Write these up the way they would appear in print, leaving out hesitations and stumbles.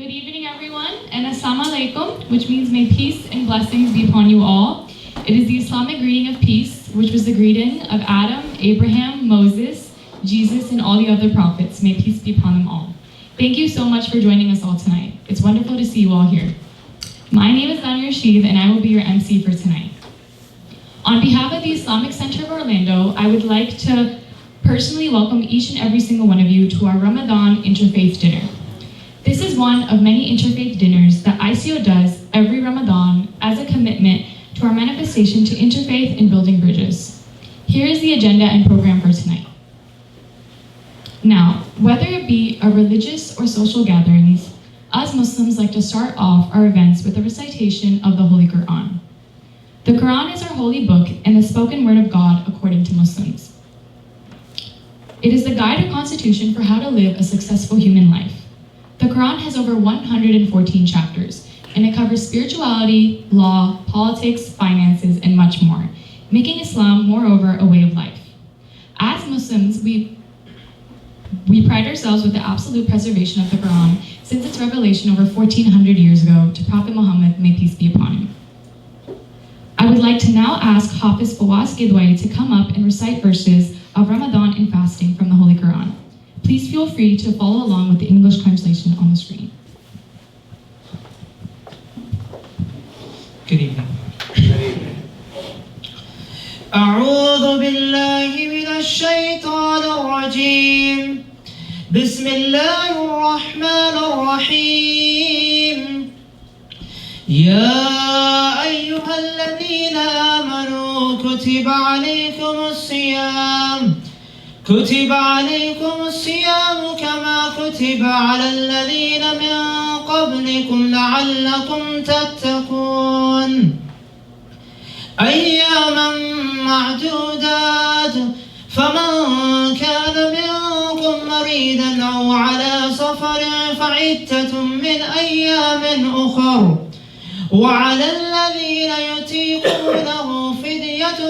Good evening, everyone, and Assalamu alaikum, which means may peace and blessings be upon you all. It is the Islamic greeting of peace, which was the greeting of Adam, Abraham, Moses, Jesus, and all the other prophets. May peace be upon them all. Thank you so much for joining us all tonight. It's wonderful to see you all here. My name is Dania Rashid, and I will be your MC for tonight. On behalf of the Islamic Center of Orlando, I would like to personally welcome each and every single one of you to our Ramadan Interfaith Dinner. This is one of many interfaith dinners that ICO does every Ramadan as a commitment to our manifestation to interfaith and building bridges. Here is the agenda and program for tonight. Now, whether it be a religious or social gatherings, us Muslims like to start off our events with a recitation of the Holy Quran. The Quran is our holy book and the spoken word of God according to Muslims. It is the guide or constitution for how to live a successful human life. The Quran has over 114 chapters, and it covers spirituality, law, politics, finances, and much more, making Islam, moreover, a way of life. As Muslims, we pride ourselves with the absolute preservation of the Quran since its revelation over 1,400 years ago to Prophet Muhammad, may peace be upon him. I would like to now ask Hafiz Fawaz Gidwai to come up and recite verses of Ramadan and fasting from the Holy Quran. Please feel free to follow along with the English translation on the screen. Good evening. أعوذ بالله من الشيطان الرجيم. بسم الله الرحمن الرحيم. يا أيها الذين آمنوا كتب عليكم الصيام كما كتب على الذين من قبلكم لعلكم تتقون أياما معدودات فمن كان منكم مريضا أو على سفر فعدة من أيام أخر وعلى الذين يطيقونه فدية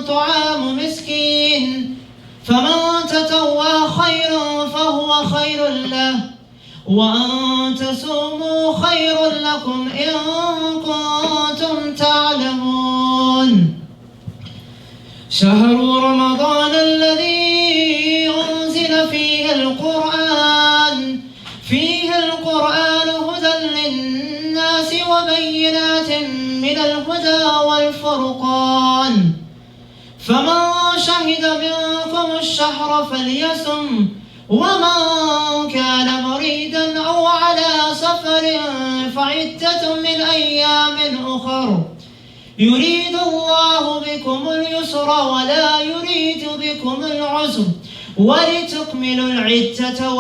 طعام مسكين فمن تطوع خيرا فهو خير له وأن تصوموا خير لكم إن كنتم تعلمون شهر رمضان الذي أنزل فيه القرآن هدى للناس وبينات من الهدى والفرقان فمن شهد منكم الشهر فليصم ومن كان مريضا أو على سفر فعدة من أيام أخر يريد الله بكم اليسر ولا يريد بكم العسر ولتكملوا العدة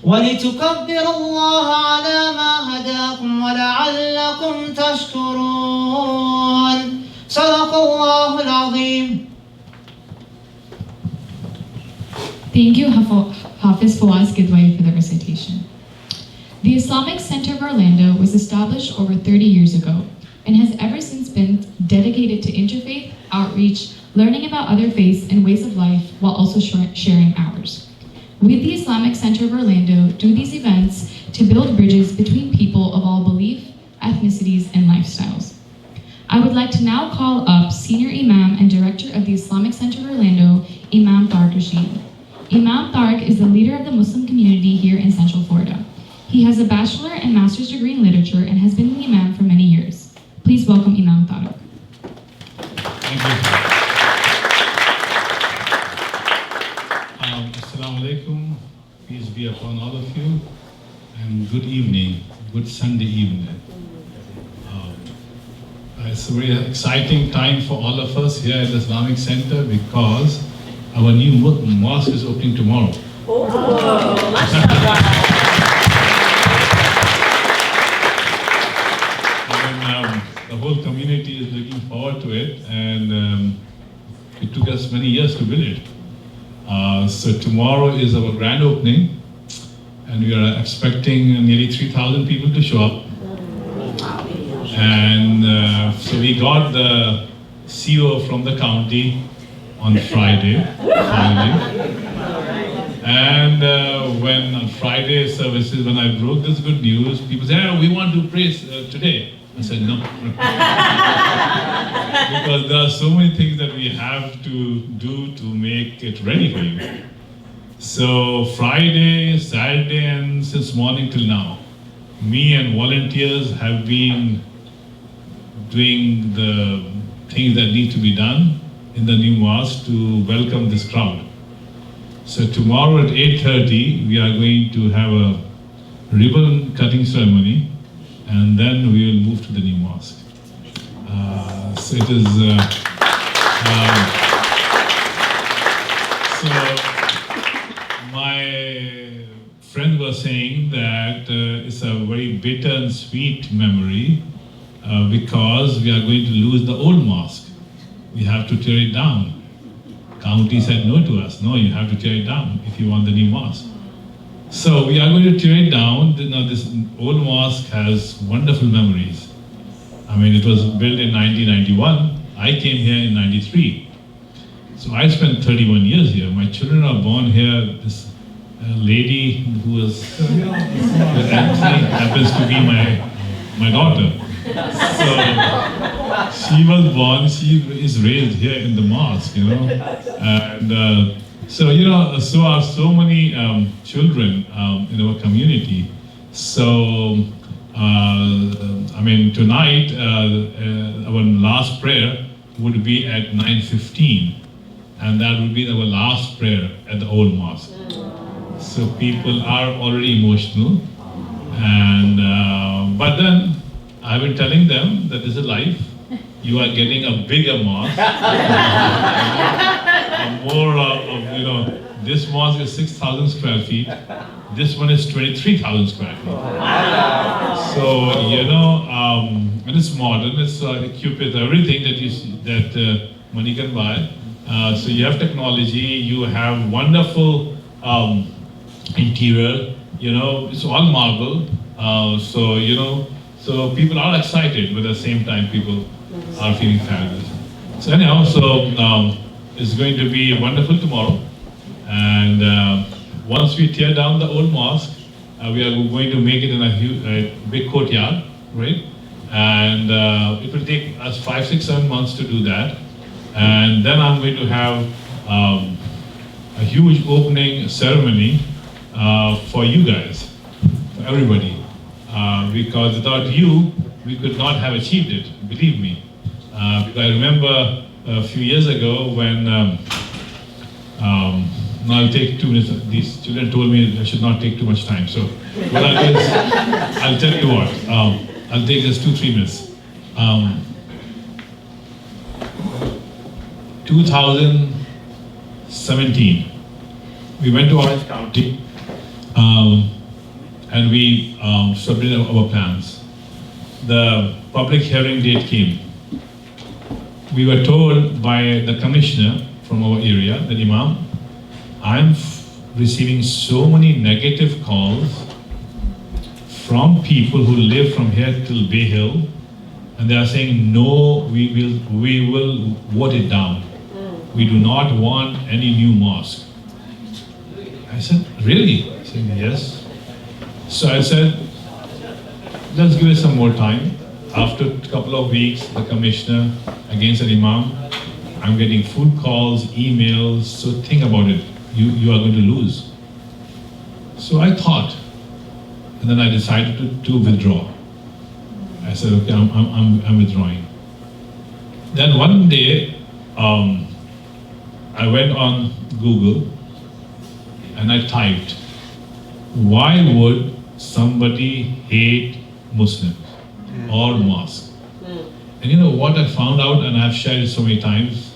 ولتكبروا الله على ما هداكم ولعلكم تشكرون صدق الله العظيم. Thank you, Hafiz Fawaz Gidwai, for the recitation. The Islamic Center of Orlando was established over 30 years ago and has ever since been dedicated to interfaith, outreach, learning about other faiths and ways of life while also sharing ours. We, the Islamic Center of Orlando, do these events to build bridges between people of all belief, ethnicities, and lifestyles. I would like to now call up Senior Imam and Director of the Islamic Center of Orlando, Imam Tariq Rashid. Imam Tariq is the leader of the Muslim community here in Central Florida. He has a bachelor and master's degree in literature and has been the Imam for many years. Please welcome Imam Tariq. Thank you. Assalamu alaikum. Peace be upon all of you. And good evening, good Sunday evening. It's a very exciting time for all of us here at the Islamic Center because our new mosque is opening tomorrow. And the whole community is looking forward to it, and it took us many years to build it. So tomorrow is our grand opening, and we are expecting nearly 3,000 people to show up. And so we got the CO from the county on Friday, finally. And when on Friday services, when I broke this good news, people said, "Oh, we want to pray today." I said, "No." Because there are so many things that we have to do to make it ready for you. So Friday, Saturday, and since morning till now, me and volunteers have been doing the things that need to be done in the new mosque to welcome this crowd. So tomorrow at 8:30, we are going to have a ribbon cutting ceremony, and then we will move to the new mosque. So it is. So my friend was saying that it's a very bitter and sweet memory because we are going to lose the old mosque. We have to tear it down. County said no to us. No, you have to tear it down if you want the new mosque. So we are going to tear it down. Now this old mosque has wonderful memories. I mean, it was built in 1991. I came here in 93. So I spent 31 years here. My children are born here. This lady who was Anthony happens to be my daughter. So she was born, she is raised here in the mosque, you know. And so, you know, so are so many children in our community. So, I mean, tonight, our last prayer would be at 9:15. And that would be our last prayer at the old mosque. So people are already emotional. And, but then, I've been telling them that this is life. You are getting a bigger mosque. More of, you know, this mosque is 6,000 square feet. This one is 23,000 square feet. So, you know, and it's modern, it's equipped with everything that that money can buy. So you have technology, you have wonderful interior, you know, it's all marble. So, you know, so people are excited, but at the same time, people are feeling fabulous. So anyhow, so it's going to be wonderful tomorrow. And once we tear down the old mosque, we are going to make it in a big courtyard, right? And it will take us 5, 6, 7 months to do that. And then I'm going to have a huge opening ceremony for you guys, for everybody. Because without you, we could not have achieved it, believe me. Because I remember a few years ago when, now I'll take 2 minutes, these children told me I should not take too much time. So what I'll do is, I'll tell you what, I'll take just 2, 3 minutes. 2017, we went to Orange County and we submitted our plans. The public hearing date came. We were told by the commissioner from our area that, Imam, I'm receiving so many negative calls from people who live from here till Bay Hill, and they are saying, no, we will vote it down. We do not want any new mosque. I said, really? He said, yes. So I said, let's give it some more time. After a couple of weeks, the commissioner again said, Imam, I'm getting food calls, emails, so think about it. You are going to lose. So I thought, and then I decided to withdraw. I said, okay, I'm withdrawing. Then one day, I went on Google and I typed, why would somebody hate Muslims or mosque? And you know what I found out, and I've shared it so many times,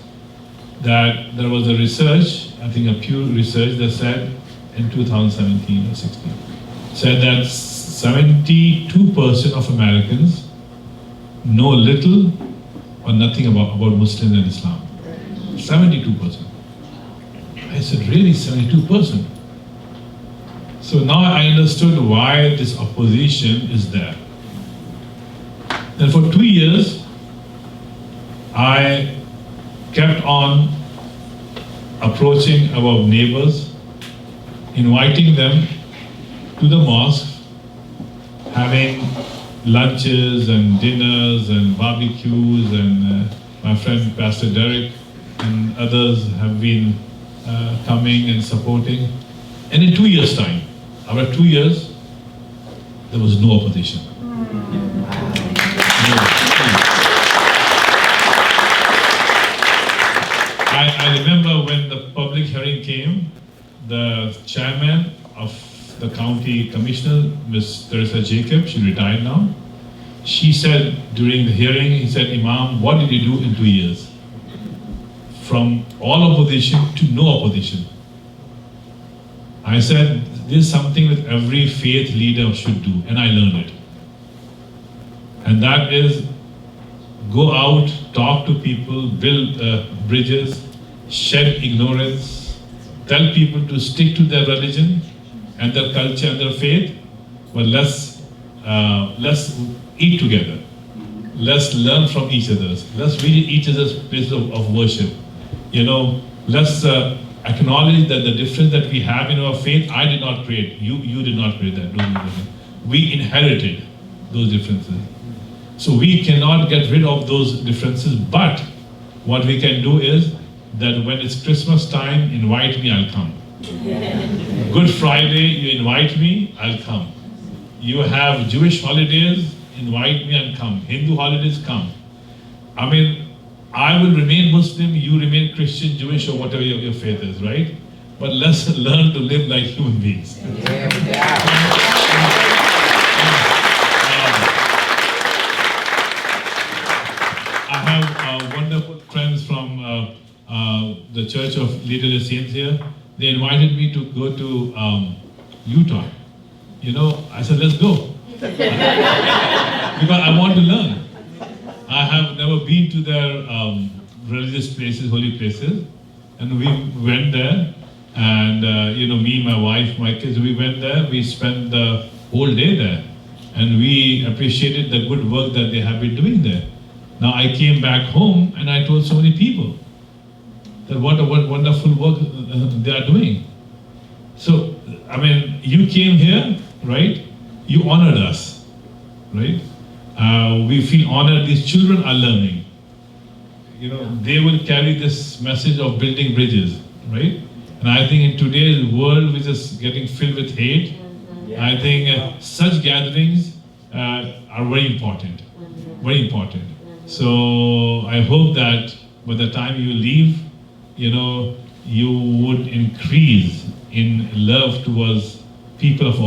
that there was a research, I think a Pew research that said in 2017 or 16, said that 72% of Americans know little or nothing about Muslims and Islam. 72%. I said, really, 72%? So now I understood why this opposition is there. Then for 2 years, I kept on approaching our neighbors inviting them to the mosque, having lunches and dinners and barbecues, and my friend Pastor Derek and others have been coming and supporting. And in 2 years' time, after 2 years, there was no opposition. I remember when the public hearing came, the chairman of the county commissioner, Ms. Teresa Jacob, she retired now, she said during the hearing, he said, Imam, what did you do in 2 years? From all opposition to no opposition. I said, this is something that every faith leader should do, and I learned it. And that is, go out, talk to people, build bridges, shed ignorance, tell people to stick to their religion and their culture and their faith, but let's eat together. Let's learn from each other. Let's visit each other's place of worship. You know, let's acknowledge that the difference that we have in our faith, I did not create. You did not create that. We inherited those differences. So we cannot get rid of those differences, but what we can do is that when it's Christmas time, invite me, I'll come. Good Friday, you invite me, I'll come. You have Jewish holidays, invite me and come. Hindu holidays, come. I mean, I will remain Muslim, you remain Christian, Jewish, or whatever your faith is, right? But let's learn to live like human beings. I have wonderful friends from the Church of Latter-day Saints here. They invited me to go to Utah. You know, I said, let's go. Because I want to learn. I have never been to their religious places, holy places. And we went there. And, you know, me, my wife, my kids, we went there. We spent the whole day there. And we appreciated the good work that they have been doing there. Now I came back home and I told so many people that what wonderful work they are doing. So, I mean, you came here, right? You honored us, right? We feel honored. These children are learning. You know, they will carry this message of building bridges, right? And I think in today's world, which is getting filled with hate, I think such gatherings are very important, very important. So I hope that by the time you leave, you know, you would increase in love towards people of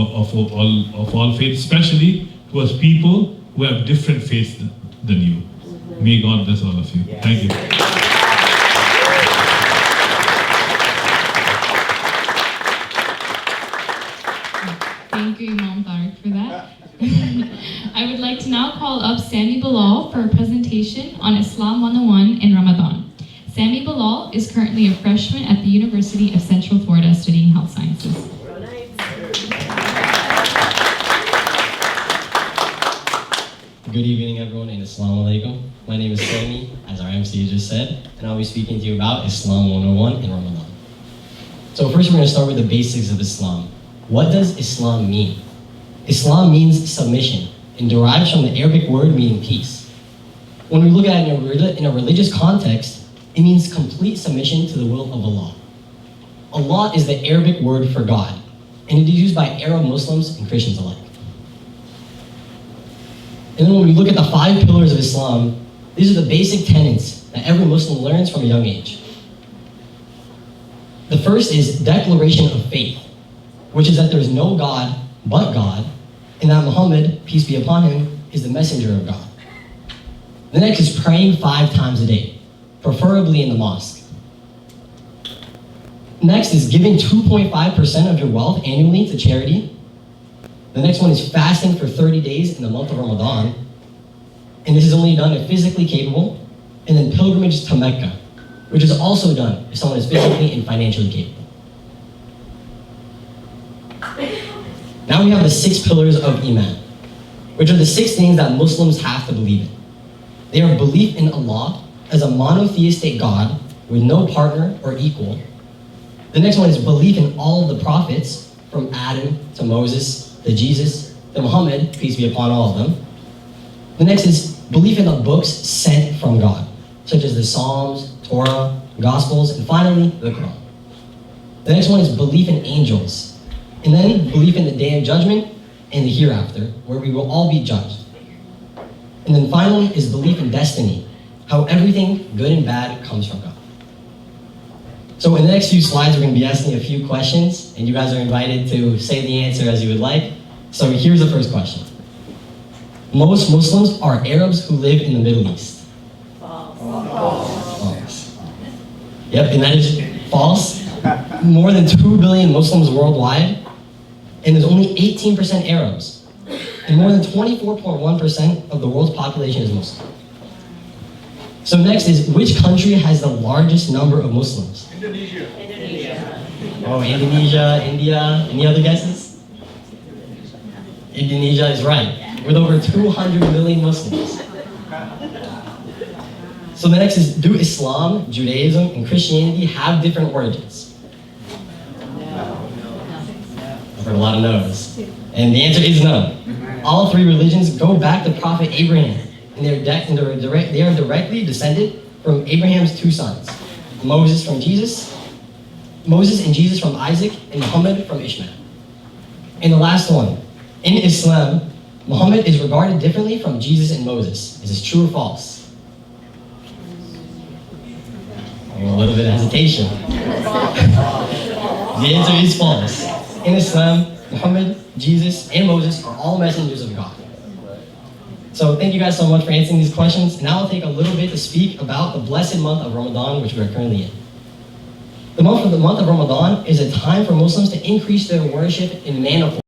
all faiths, especially towards people who have different faiths than you. May God bless all of you. Thank you. Thank you, Imam Tariq, for that. I would like to now call up Sami Bilal for a presentation on Islam 101 in Ramadan. Sami Bilal is currently a freshman at the University of Central Florida studying health sciences. Good evening, everyone, and Assalamu alaikum. My name is Sami, as our MC just said, and I'll be speaking to you about Islam 101 in Ramadan. So first we're going to start with the basics of Islam. What does Islam mean? Islam means submission and derives from the Arabic word meaning peace. When we look at it in a religious context, it means complete submission to the will of Allah. Allah is the Arabic word for God, and it is used by Arab Muslims and Christians alike. And then when we look at the 5 pillars of Islam, these are the basic tenets that every Muslim learns from a young age. The first is declaration of faith, which is that there is no God but God, and that Muhammad, peace be upon him, is the messenger of God. The next is praying 5 times a day, preferably in the mosque. Next is giving 2.5% of your wealth annually to charity. The next one is fasting for 30 days in the month of Ramadan. And this is only done if physically capable. And then pilgrimage to Mecca, which is also done if someone is physically and financially capable. Now we have the 6 pillars of Iman, which are the 6 things that Muslims have to believe in. They are belief in Allah as a monotheistic God with no partner or equal, The next one is belief in all of the prophets, from Adam to Moses to Jesus to Muhammad, peace be upon all of them. The next is belief in the books sent from God, such as the Psalms, Torah, Gospels, and finally, the Quran. The next one is belief in angels, and then belief in the day of judgment and the hereafter, where we will all be judged. And then finally is belief in destiny, how everything, good and bad, comes from God. So in the next few slides, we're going to be asking a few questions, and you guys are invited to say the answer as you would like. So here's the first question. Most Muslims are Arabs who live in the Middle East. False. Yep, and that is false. More than 2 billion Muslims worldwide, and there's only 18% Arabs. And more than 24.1% of the world's population is Muslim. So next is, which country has the largest number of Muslims? Indonesia. Oh, Indonesia, India. Any other guesses? Indonesia is right, with over 200 million Muslims. So the next is, do Islam, Judaism, and Christianity have different origins? I've heard a lot of no's. And the answer is no. All three religions go back to Prophet Abraham, and they are directly descended from Abraham's two sons, Moses and Jesus from Isaac, and Muhammad from Ishmael. And the last one, in Islam, Muhammad is regarded differently from Jesus and Moses. Is this true or false? A little bit of hesitation. The answer is false. In Islam, Muhammad, Jesus, and Moses are all messengers of God. So thank you guys so much for answering these questions. Now I'll take a little bit to speak about the blessed month of Ramadan, which we are currently in. The month of Ramadan is a time for Muslims to increase their worship in manifold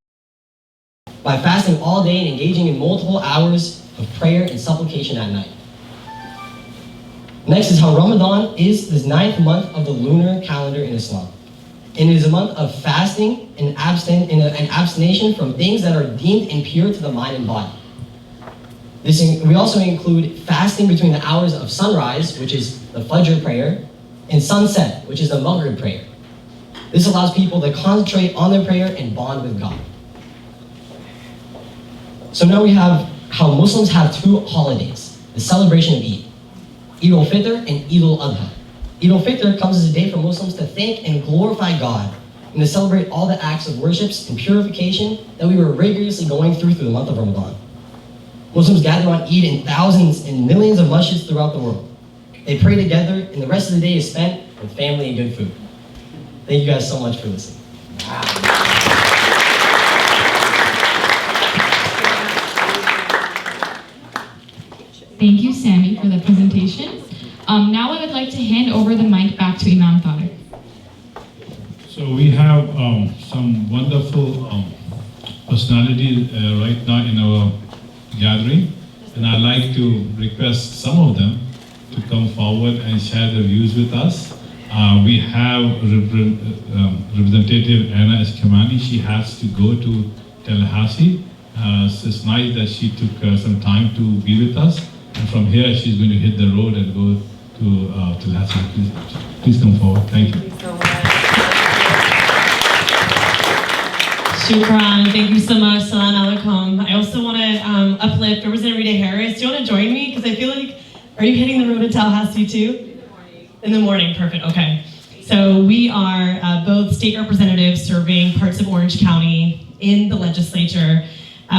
by fasting all day and engaging in multiple hours of prayer and supplication at night. Next is how Ramadan is the 9th month of the lunar calendar in Islam. And it is a month of fasting and abstination from things that are deemed impure to the mind and body. We also include fasting between the hours of sunrise, which is the Fajr prayer, and sunset, which is the Maghrib prayer. This allows people to concentrate on their prayer and bond with God. So now we have how Muslims have two holidays, the celebration of Eid, Eid al-Fitr and Eid al-Adha. Eid al-Fitr comes as a day for Muslims to thank and glorify God and to celebrate all the acts of worships and purification that we were rigorously going through the month of Ramadan. Muslims gather on Eid in thousands and millions of masjids throughout the world. They pray together, and the rest of the day is spent with family and good food. Thank you guys so much for listening. Thank you, Sammy, for the presentation. Now I would like to hand over the mic back to Imam Tariq. So we have some wonderful personalities right now in our gathering, and I'd like to request some of them to come forward and share their views with us. We have Representative Anna Eskamani. She has to go to Tallahassee. So it's nice that she took some time to be with us. And from here, she's going to hit the road and go to Tallahassee. Please come forward. Thank you. Shukran, thank you so much. Salam alaikum. I also want to uplift Representative Rita Harris. Do you want to join me? Because I feel like, are you hitting the road to Tallahassee too? In the morning, perfect, okay. So we are both state representatives serving parts of Orange County in the legislature.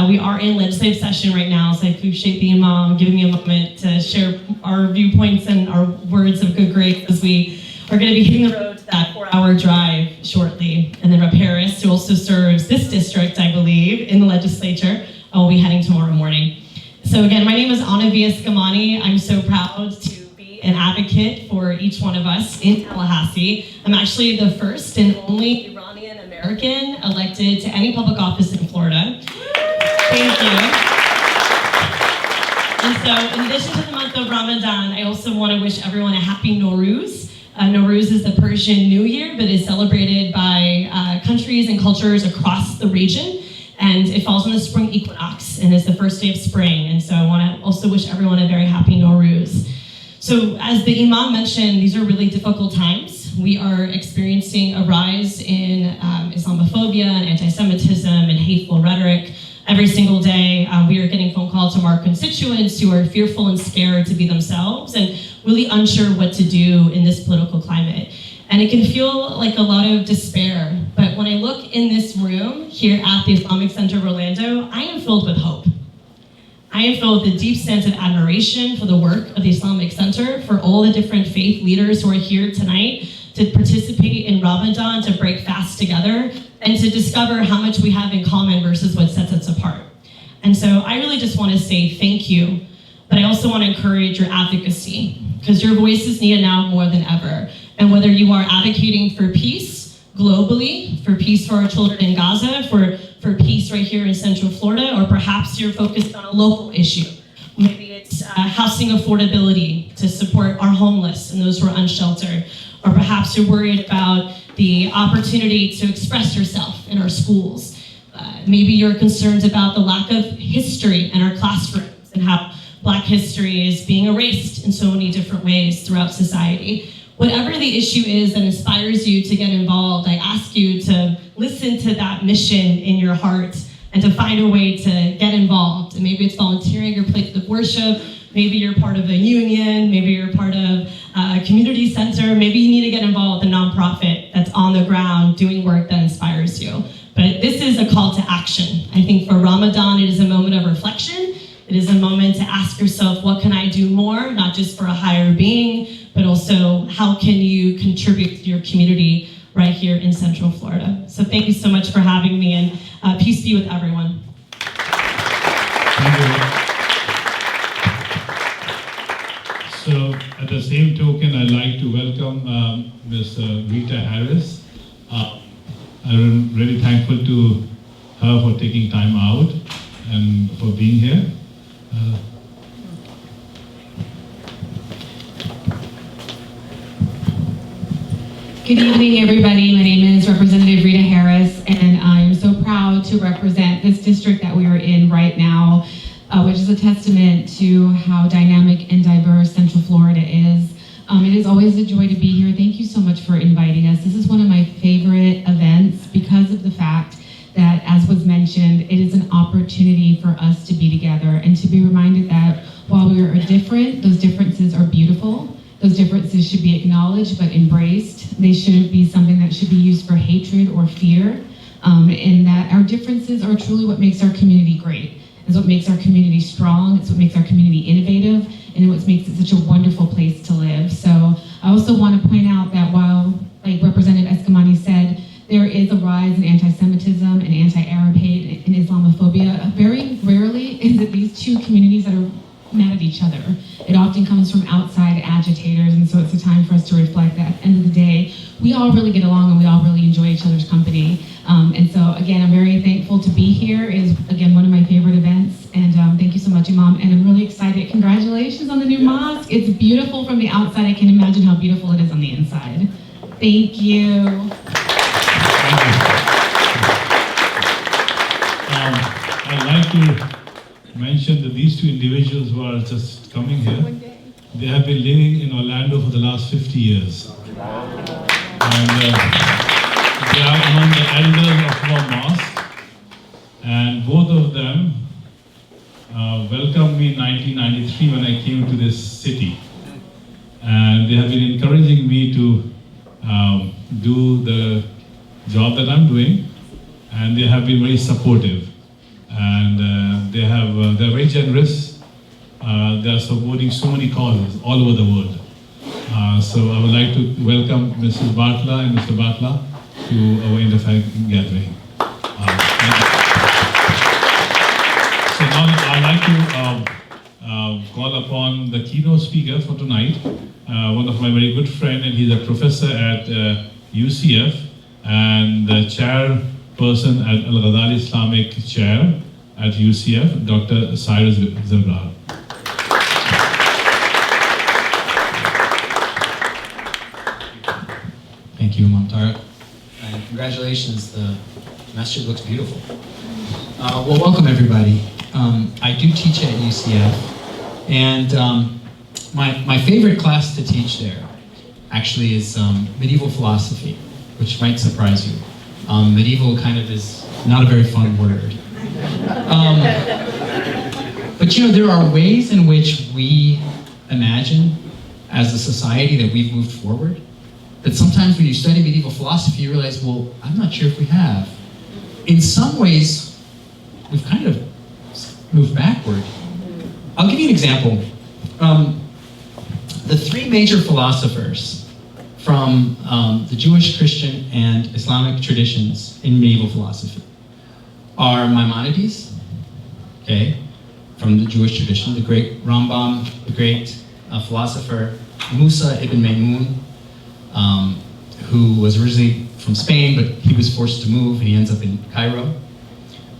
We are in legislative session right now, so I appreciate the Imam giving me a moment to share our viewpoints and our words of good grace as we are going to be hitting the road to that 4-hour drive shortly. And then Rep. Harris, who also serves this district, I believe, in the legislature, will be heading tomorrow morning. So again, my name is Anna Eskamani. I'm so proud to be an advocate for each one of us in Tallahassee. I'm actually the first and only Iranian American elected to any public office in Florida. Thank you. And so in addition to the month of Ramadan, I also want to wish everyone a happy Nowruz. Nowruz is the Persian New Year, but is celebrated by countries and cultures across the region. And it falls on the spring equinox and is the first day of spring. And so I want to also wish everyone a very happy Nowruz. So as the Imam mentioned, these are really difficult times. we are experiencing a rise in Islamophobia and anti-Semitism and hateful rhetoric. Every single day, we are getting phone calls from our constituents who are fearful and scared to be themselves and really unsure what to do in this political climate. And it can feel like a lot of despair, but when I look in this room here at the Islamic Center of Orlando, I am filled with hope. I am filled with a deep sense of admiration for the work of the Islamic Center, for all the different faith leaders who are here tonight to participate in Ramadan, to break fast together, and to discover how much we have in common versus what sets us apart. And so I really just want to say thank you, but I also want to encourage your advocacy, because your voice is needed now more than ever. And whether you are advocating for peace globally, for peace for our children in Gaza, for peace right here in Central Florida, or perhaps you're focused on a local issue. Maybe it's housing affordability to support our homeless and those who are unsheltered. Or perhaps you're worried about the opportunity to express yourself in our schools. Maybe you're concerned about the lack of history in our classrooms and how Black history is being erased in so many different ways throughout society. Whatever the issue is that inspires you to get involved, I ask you to listen to that mission in your heart and to find a way to get involved. And maybe it's volunteering your place of worship, maybe you're part of a union, maybe you're part of a community center, maybe you need to get involved with a nonprofit that's on the ground doing work that inspires you. But this is a call to action. I think for Ramadan, it is a moment of reflection. It is a moment to ask yourself, what can I do more, not just for a higher being, but also how can you contribute to your community right here in Central Florida. So thank you so much for having me, and peace be with everyone. Thank you. So at the same token, I'd like to welcome Ms. Rita Harris. I'm really thankful to her for taking time out and for being here. Good evening, everybody. My name is Representative Rita Harris, and I'm so proud to represent this district that we are in right now, which is a testament to how dynamic and diverse Central Florida is. It is always a joy to be here. Thank you so much for inviting us. This is one of my favorite events because of the fact that, as was mentioned, it is an opportunity for us to be together and to be reminded that while we are different, those differences are beautiful. Those differences should be acknowledged but embraced. They shouldn't be something that should be used for hatred or fear. And that our differences are truly what makes our community great. It's what makes our community strong. It's what makes our community innovative. And what makes it such a wonderful place to live. So I also want to point out that while, like Representative Eskamani said, there is a rise in anti-Semitism and anti-Arab hate and Islamophobia, very rarely is it these two communities that are mad at each other. It often comes from outside agitators, and so it's a time for us to reflect that at the end of the day, we all really get along and we all really enjoy each other's company. And so again, I'm very thankful to be here. It is, again, one of my favorite events, and thank you so much, Imam, and I'm really excited. Congratulations on the new mosque. It's beautiful from the outside. I can imagine how beautiful it is on the inside. Thank you. I'd like to mention that these two individuals who are just coming here, they have been living in Orlando for the last 50 years. And they are among the elders of our mosque. And both of them welcomed me in 1993 when I came to this city. And they have been encouraging me to do the job that I'm doing. And they have been very supportive. And they're very generous. They are supporting so many causes all over the world. So I would like to welcome Mrs. Bartla and Mr. Bartla to our Interfaith gathering. So now I'd like to call upon the keynote speaker for tonight, one of my very good friends, and he's a professor at UCF and the chairperson at Al-Ghazali Islamic Chair at UCF, Dr. Cyrus Zimrar. Thank you, Imam Tariq. And congratulations, the masjid looks beautiful. Well, welcome everybody. I do teach at UCF, and my favorite class to teach there actually is medieval philosophy, which might surprise you. Medieval kind of is not a very fun word. But you know, there are ways in which we imagine as a society that we've moved forward, that sometimes when you study medieval philosophy, you realize, well, I'm not sure if we have. In some ways, we've kind of moved backward. I'll give you an example. The three major philosophers from the Jewish, Christian, and Islamic traditions in medieval philosophy are Maimonides, okay, from the Jewish tradition, the great Rambam, the great philosopher Musa ibn Maimun, who was originally from Spain, but he was forced to move and he ends up in Cairo.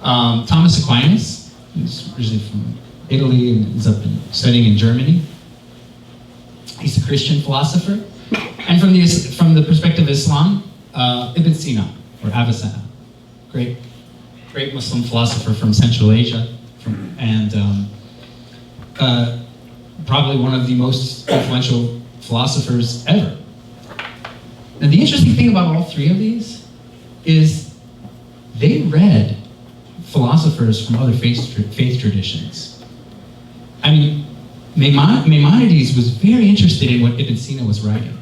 Thomas Aquinas, who's originally from Italy and ends up studying in Germany. He's a Christian philosopher. And from the perspective of Islam, Ibn Sina, or Avicenna, great Muslim philosopher from Central Asia, and probably one of the most influential philosophers ever. Now, the interesting thing about all three of these is they read philosophers from other faith traditions. I mean, Maimonides was very interested in what Ibn Sina was writing.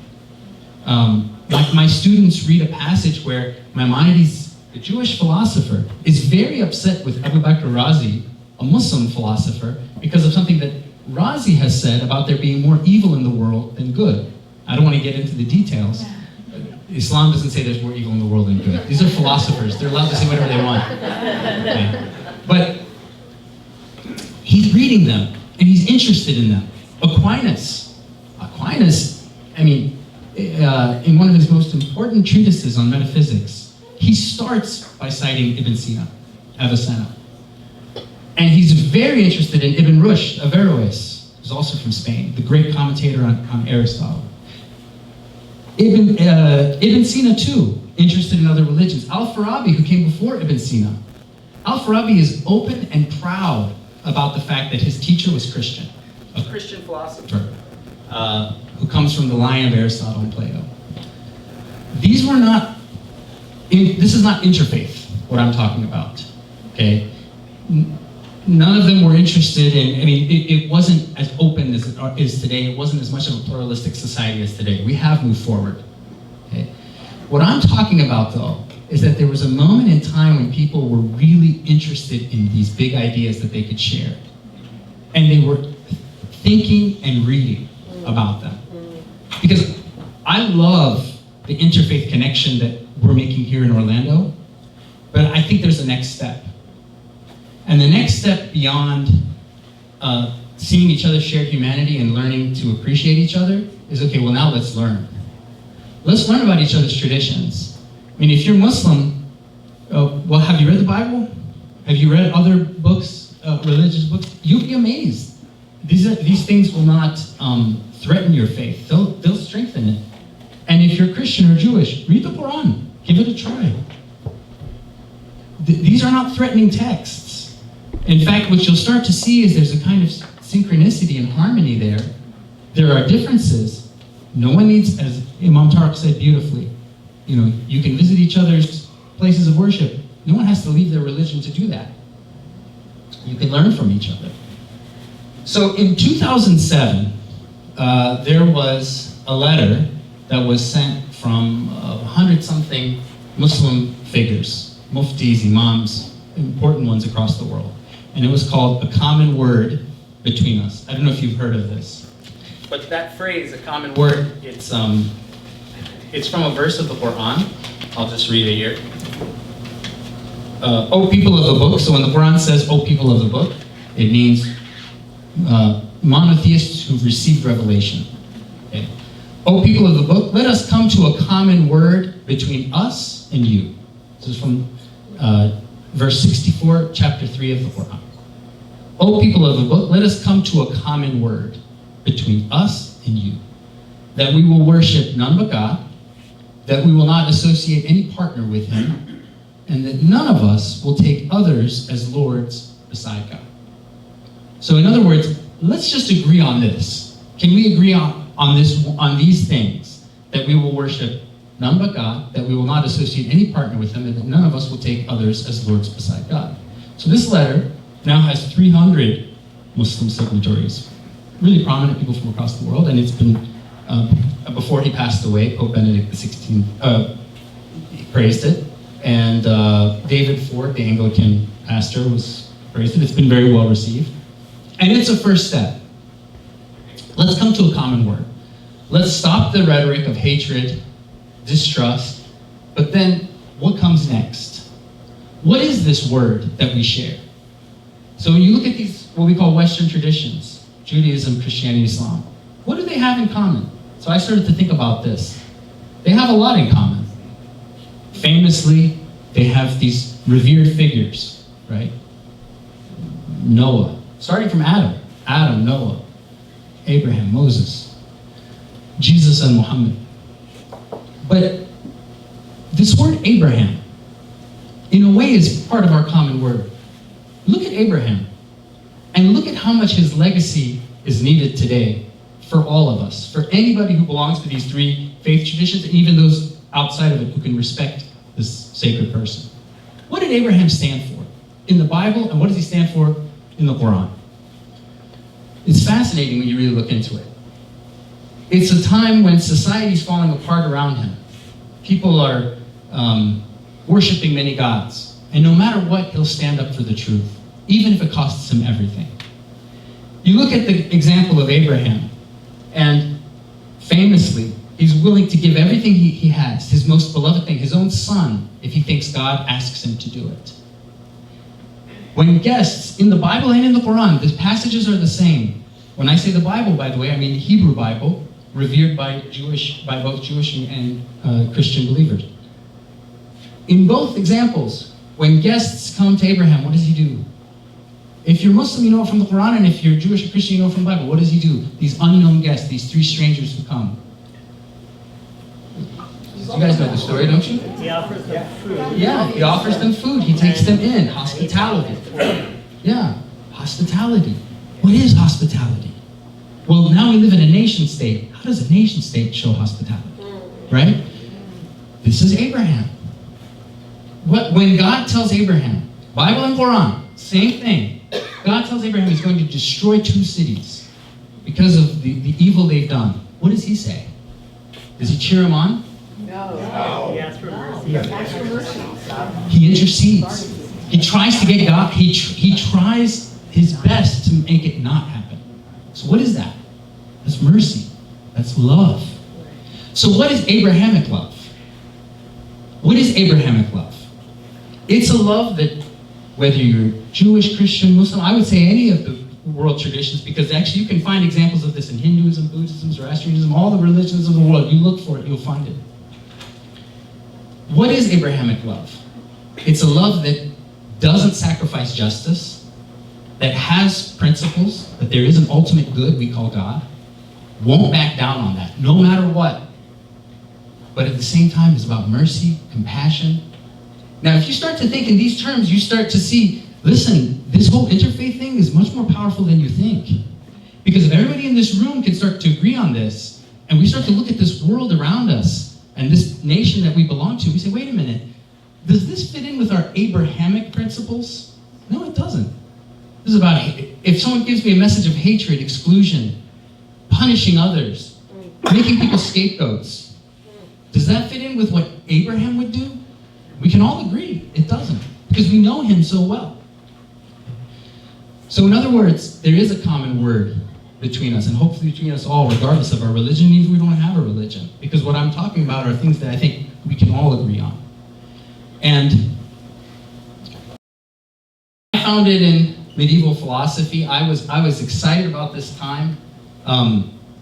My students read a passage where Maimonides, the Jewish philosopher, is very upset with Abu Bakr Razi, a Muslim philosopher, because of something that Razi has said about there being more evil in the world than good. I don't want to get into the details. Islam doesn't say there's more evil in the world than good. These are philosophers. They're allowed to say whatever they want. Okay. But he's reading them, and he's interested in them. Aquinas, I mean, in one of his most important treatises on metaphysics, he starts by citing Ibn Sina, Avicenna. And he's very interested in Ibn Rushd, Averroes, who's also from Spain, the great commentator on Aristotle. Ibn Sina, too, interested in other religions. Al-Farabi, who came before Ibn Sina. Al-Farabi is open and proud about the fact that his teacher was Christian, a Christian philosopher who comes from the line of Aristotle and Plato. These were not, this is not interfaith, what I'm talking about, okay? None of them were interested in, I mean, it wasn't as open as it is today. It wasn't as much of a pluralistic society as today. We have moved forward, okay? What I'm talking about, though, is that there was a moment in time when people were really interested in these big ideas that they could share. And they were thinking and reading about them. Because I love the interfaith connection that we're making here in Orlando, but I think there's a next step. And the next step beyond seeing each other's shared humanity and learning to appreciate each other is, okay, well, now let's learn. Let's learn about each other's traditions. I mean, if you're Muslim, well, have you read the Bible? Have you read other books, religious books? You'll be amazed. These things will not threaten your faith. They'll strengthen it. And if you're Christian or Jewish, read the Quran. Give it a try. These are not threatening texts. In fact, what you'll start to see is there's a kind of synchronicity and harmony there. There are differences. No one needs, as Imam Tariq said beautifully, you know, you can visit each other's places of worship. No one has to leave their religion to do that. You can learn from each other. So in 2007, there was a letter that was sent from 100-something Muslim figures, muftis, imams, important ones across the world. And it was called A Common Word Between Us. I don't know if you've heard of this. But that phrase, a common word, it's from a verse of the Quran. I'll just read it here. O people of the book. So when the Quran says, O people of the book, it means monotheists who've received revelation. Okay. O people of the book, let us come to a common word between us and you. This is from verse 64, chapter 3 of the Quran. O people of the book, let us come to a common word between us and you, that we will worship none but God, that we will not associate any partner with him, and that none of us will take others as lords beside God. So in other words, let's just agree on this. Can we agree on these things? that we will worship none but God, that we will not associate any partner with him, and that none of us will take others as lords beside God. So this letter now has 300 Muslim signatories, really prominent people from across the world, and it's been, before he passed away, Pope Benedict XVI praised it, and David Ford, the Anglican pastor, praised it. It's been very well received. And it's a first step. Let's come to a common word. Let's stop the rhetoric of hatred, distrust, but then what comes next? What is this word that we share? So when you look at these, what we call Western traditions, Judaism, Christianity, Islam, what do they have in common? So I started to think about this. They have a lot in common. Famously, they have these revered figures, right? Noah, starting from Adam, Noah, Abraham, Moses, Jesus, and Muhammad. But this word Abraham, in a way, is part of our common word. Look at Abraham, and look at how much his legacy is needed today for all of us, for anybody who belongs to these three faith traditions, and even those outside of it who can respect this sacred person. What did Abraham stand for in the Bible, and what does he stand for in the Quran? It's fascinating when you really look into it. It's a time when society's falling apart around him. People are worshiping many gods, and no matter what, he'll stand up for the truth, even if it costs him everything. You look at the example of Abraham, and famously, he's willing to give everything he has, his most beloved thing, his own son, if he thinks God asks him to do it. When guests, in the Bible and in the Quran, the passages are the same. When I say the Bible, by the way, I mean the Hebrew Bible, revered by both Jewish and Christian believers. In both examples, when guests come to Abraham, what does he do? If you're Muslim, you know it from the Quran, and if you're Jewish or Christian, you know it from the Bible. What does he do? These unknown guests, these three strangers who come. You guys know the story, don't you? He offers them food. Yeah, he offers them food. He takes them in. Hospitality. Yeah, hospitality. What is hospitality? Well, now we live in a nation state. How does a nation state show hospitality? Right? This is Abraham. When God tells Abraham, Bible and Quran, same thing. God tells Abraham he's going to destroy two cities because of the evil they've done. What does he say? Does he cheer him on? No. He asks for mercy. He intercedes. He tries to get God. He tries his best to make it not happen. So what is that? That's mercy. That's love. So what is Abrahamic love? What is Abrahamic love? It's a love that, whether you're Jewish, Christian, Muslim, I would say any of the world traditions, because actually you can find examples of this in Hinduism, Buddhism, Zoroastrianism, all the religions of the world. You look for it, you'll find it. What is Abrahamic love? It's a love that doesn't sacrifice justice, that has principles, that there is an ultimate good we call God, won't back down on that, no matter what. But at the same time, it's about mercy, compassion. Now, if you start to think in these terms, you start to see, listen, this whole interfaith thing is much more powerful than you think. Because if everybody in this room can start to agree on this, and we start to look at this world around us, and this nation that we belong to, we say, wait a minute, does this fit in with our Abrahamic principles? No, it doesn't. This is about, if someone gives me a message of hatred, exclusion, punishing others, making people scapegoats, does that fit in with what Abraham would do? We can all agree it doesn't, because we know him so well. So in other words, there is a common word between us, and hopefully between us all, regardless of our religion, even if we don't have a religion. Because what I'm talking about are things that I think we can all agree on. And I found it in medieval philosophy. I was excited about this time.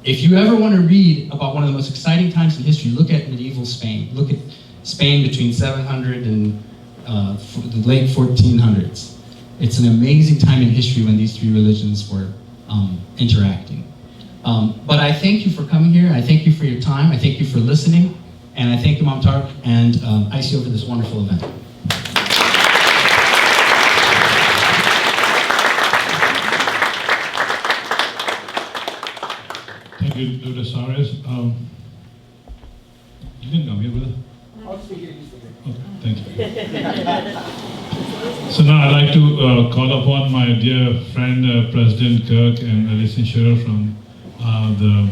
If you ever want to read about one of the most exciting times in history, look at medieval Spain. Look at Spain between 700 and the late 1400s. It's an amazing time in history when these three religions were interacting. But I thank you for coming here. I thank you for your time. I thank you for listening. And I thank Imam Tarek and ICO for this wonderful event. Thank you, Dr. Sares. So now I'd like to call upon my dear friend, President Kirk and Alison Shearer from the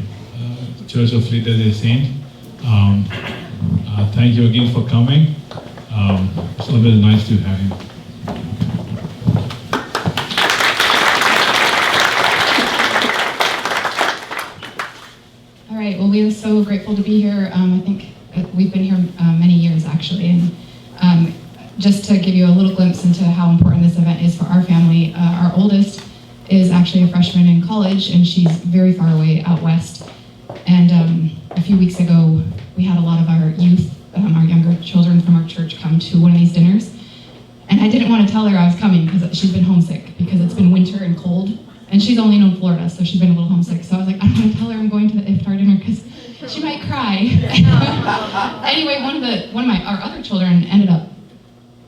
Church of Latter Day Saint. Thank you again for coming. It's always nice to have you. All right, well, we are so grateful to be here. I think we've been here many years, actually. And just to give you a little glimpse into how important this event is for our family, our oldest is actually a freshman in college, and she's very far away out west. And a few weeks ago, we had a lot of our youth, our younger children from our church come to one of these dinners. And I didn't want to tell her I was coming because she's been homesick because it's been winter and cold. And she's only known Florida, so she's been a little homesick. So I was like, I don't want to tell her I'm going to the iftar dinner because she might cry. Anyway, one of our other children ended up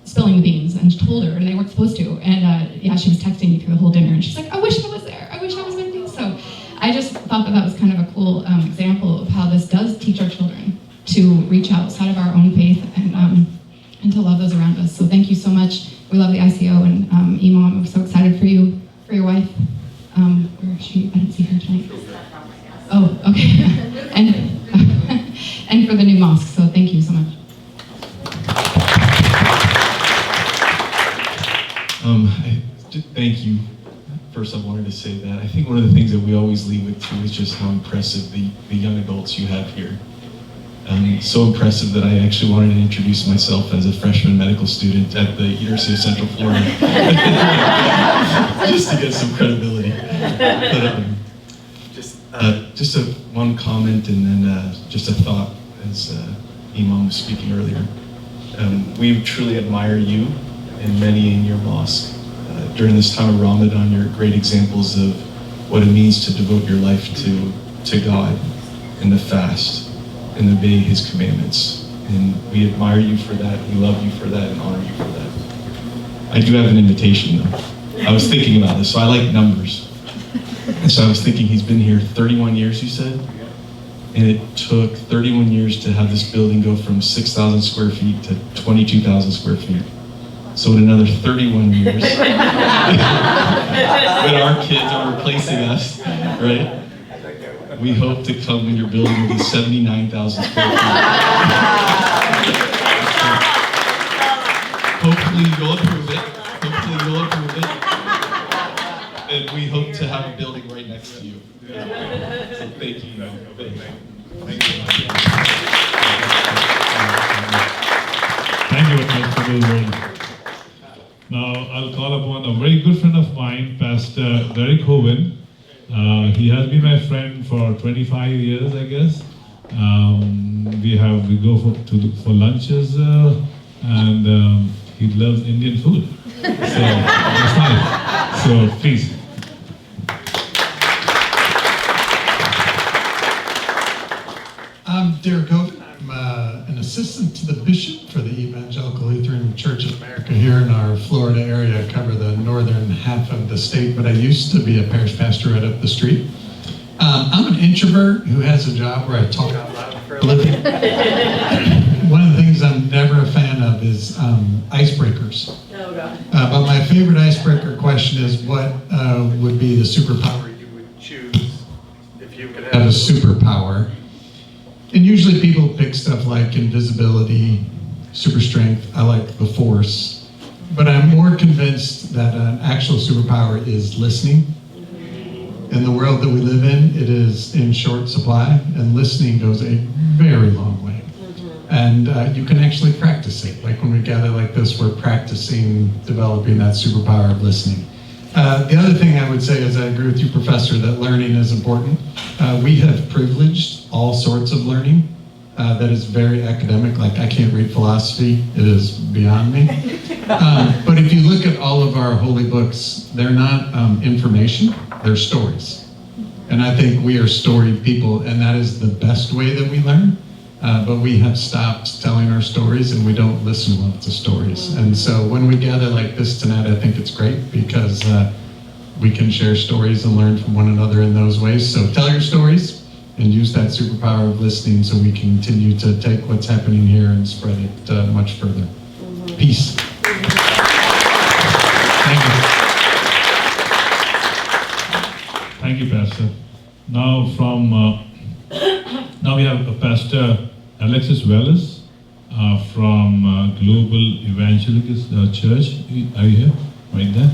spilling the beans and told her, and they weren't supposed to. And yeah, she was texting me through the whole dinner, and she's like, I wish I was there. I wish I was with you. So I just thought that was kind of a cool example of how this does teach our children to reach outside of our own faith and to love those around us. So thank you so much. We love the ICO, and Imam, I'm so excited for you, for your wife. Where is she? I didn't see her tonight. Oh, okay. and for the new mosque. So thank you so much. Thank you. First, I wanted to say that I think one of the things that we always leave with too is just how impressive the young adults you have here. So impressive that I actually wanted to introduce myself as a freshman medical student at the University of Central Florida, just to get some credibility. But just one comment and then just a thought as Imam was speaking earlier. We truly admire you and many in your mosque. During this time of Ramadan, you're great examples of what it means to devote your life to God and to fast and obey His commandments. And we admire you for that, we love you for that, and honor you for that. I do have an invitation though. I was thinking about this, so I like numbers. And so I was thinking he's been here 31 years, you said? And it took 31 years to have this building go from 6,000 square feet to 22,000 square feet. So in another 31 years, when our kids are replacing us, right? We hope to come in your building will be 79,000 square feet. Hopefully you'll approve it. And we hope to have a building right next to you. So thank you. Thank you very much for those words. Now I'll call upon a very good friend of mine, Pastor Derek Hoven. He has been my friend for 25 years, I guess. We go for lunches, and he loves Indian food. So that's nice. So please. I'm Derek Hogan. I'm an assistant to the bishop for the Evangelical Lutheran Church of America here in our Florida area. I cover the northern half of the state, but I used to be a parish pastor right up the street. I'm an introvert who has a job where I talk out loud for a living. One of the things I'm never a fan of is icebreakers. Oh, God. But my favorite icebreaker question is, what would be the superpower you would choose if you could have a superpower? And usually people pick stuff like invisibility, super strength. I like the force. But I'm more convinced that an actual superpower is listening. In the world that we live in, it is in short supply, and listening goes a very long way. And you can actually practice it. Like when we gather like this, we're practicing developing that superpower of listening. The other thing I would say is I agree with you, Professor, that learning is important. We have privileged all sorts of learning that is very academic. Like I can't read philosophy, it is beyond me. But if you look at all of our holy books, they're not information, they're stories. And I think we are storied people, and that is the best way that we learn. But we have stopped telling our stories, and we don't listen well to stories. And so when we gather like this tonight, I think it's great because we can share stories and learn from one another in those ways. So tell your stories and use that superpower of listening so we can continue to take what's happening here and spread it much further. Peace. Thank you. Thank you, Pastor. Now now we have Pastor Alexis Wallace from Global Evangelist Church. Are you here? Right there.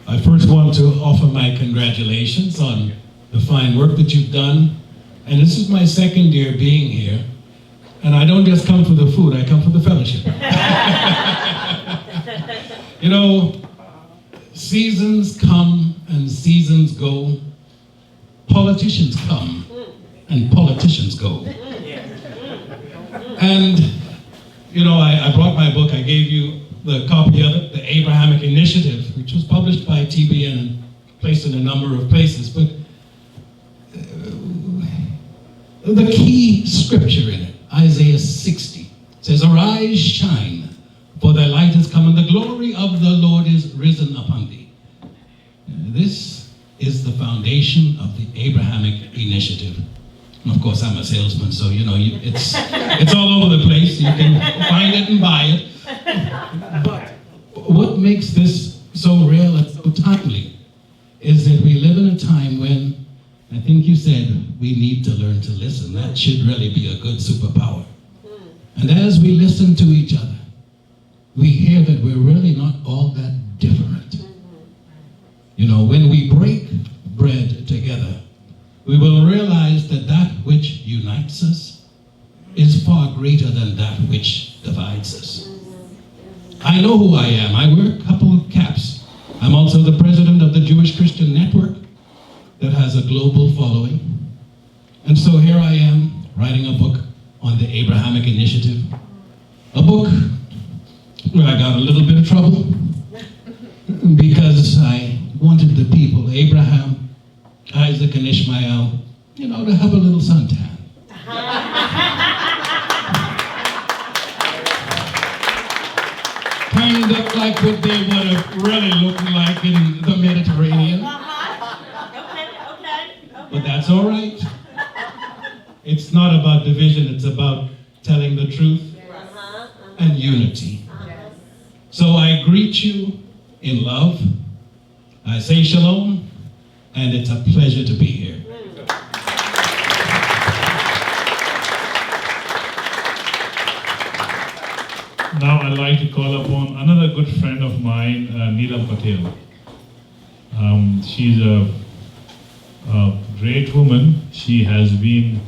I first want to offer my congratulations on the fine work that you've done. And this is my second year being here. And I don't just come for the food, I come for the fellowship. You know, seasons come and seasons go. Politicians come and politicians go. And, you know, I brought my book, I gave you the copy of it, the Abrahamic Initiative, which was published by TBN and placed in a number of places. But the key scripture in it, Isaiah 60, says, "Arise, shine, for thy light has come, and the glory of the Lord is risen upon thee." This is the foundation of the Abrahamic Initiative. And of course, I'm a salesman, so you know, it's all over the place. You can find it and buy it. But what makes this so real and so timely is that we live in a time when, I think you said, we need to learn to listen. That should really be a good superpower. And as we listen to each other, we hear that we're really not all that different. You know, when we break bread together, we will realize that that which unites us is far greater than that which divides us. I know who I am. I wear a couple of caps. I'm also the president of the Jewish Christian Network that has a global following. And so here I am writing a book on the Abrahamic Initiative. A book where I got a little bit of trouble because I wanted the people, Abraham, Isaac, and Ishmael, you know, to have a little suntan. Kind of like what they would have really looked like in the Mediterranean. But that's all right. It's not about division, it's about telling the truth and unity. So I greet you in love. I say shalom, and it's a pleasure to be here. Now I'd like to call upon another good friend of mine, Neelam Patel. She's a great woman. She has been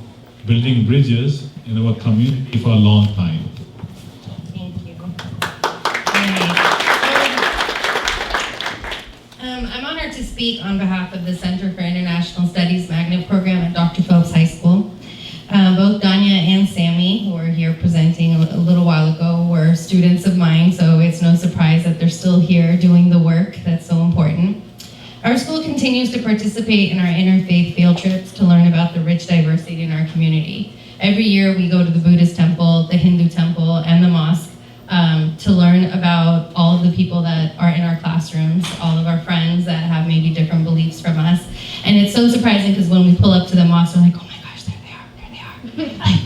building bridges in our community for a long time. Thank you. I'm honored to speak on behalf of the Center for International Studies Magnet Program at Dr. Phillips High School. Both Danya and Sammy, who were here presenting a little while ago, were students of mine, so it's no surprise that they're still here doing the work that's so important. Our school continues to participate in our interfaith field trips to learn about the rich diversity in our community. Every year we go to the Buddhist temple, the Hindu temple, and the mosque to learn about all of the people that are in our classrooms, all of our friends that have maybe different beliefs from us. And it's so surprising because when we pull up to the mosque, we're like, oh my gosh, there they are. Like,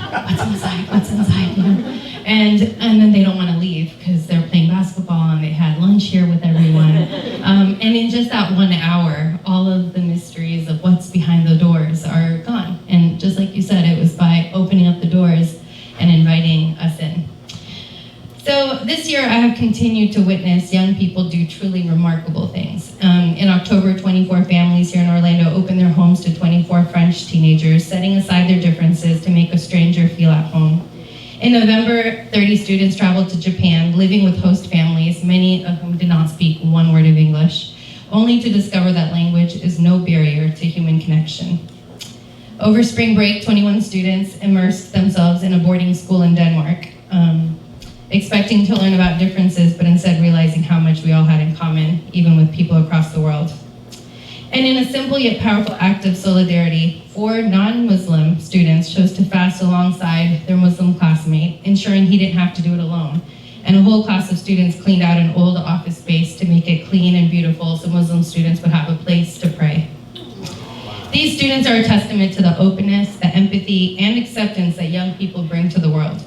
what's inside, you know? And then they don't want to leave because they're playing basketball and they had lunch here with everyone. And in just that 1 hour, all of the mysteries of what's behind the doors are gone. And just like you said, it was by opening up the doors and inviting us in. So this year I have continued to witness young people do truly remarkable things. In October, 24 families here in Orlando opened their homes to 24 French teenagers, setting aside their differences to make a stranger feel at home. In November, 30 students traveled to Japan, living with host families, many of whom did not speak one word of English, only to discover that language is no barrier to human connection. Over spring break, 21 students immersed themselves in a boarding school in Denmark, expecting to learn about differences, but instead realizing how much we all had in common, even with people across the world. And in a simple yet powerful act of solidarity, 4 non-Muslim students chose to fast alongside their Muslim classmate, ensuring he didn't have to do it alone. And a whole class of students cleaned out an old office space to make it clean and beautiful so Muslim students would have a place to pray. These students are a testament to the openness, the empathy, and acceptance that young people bring to the world.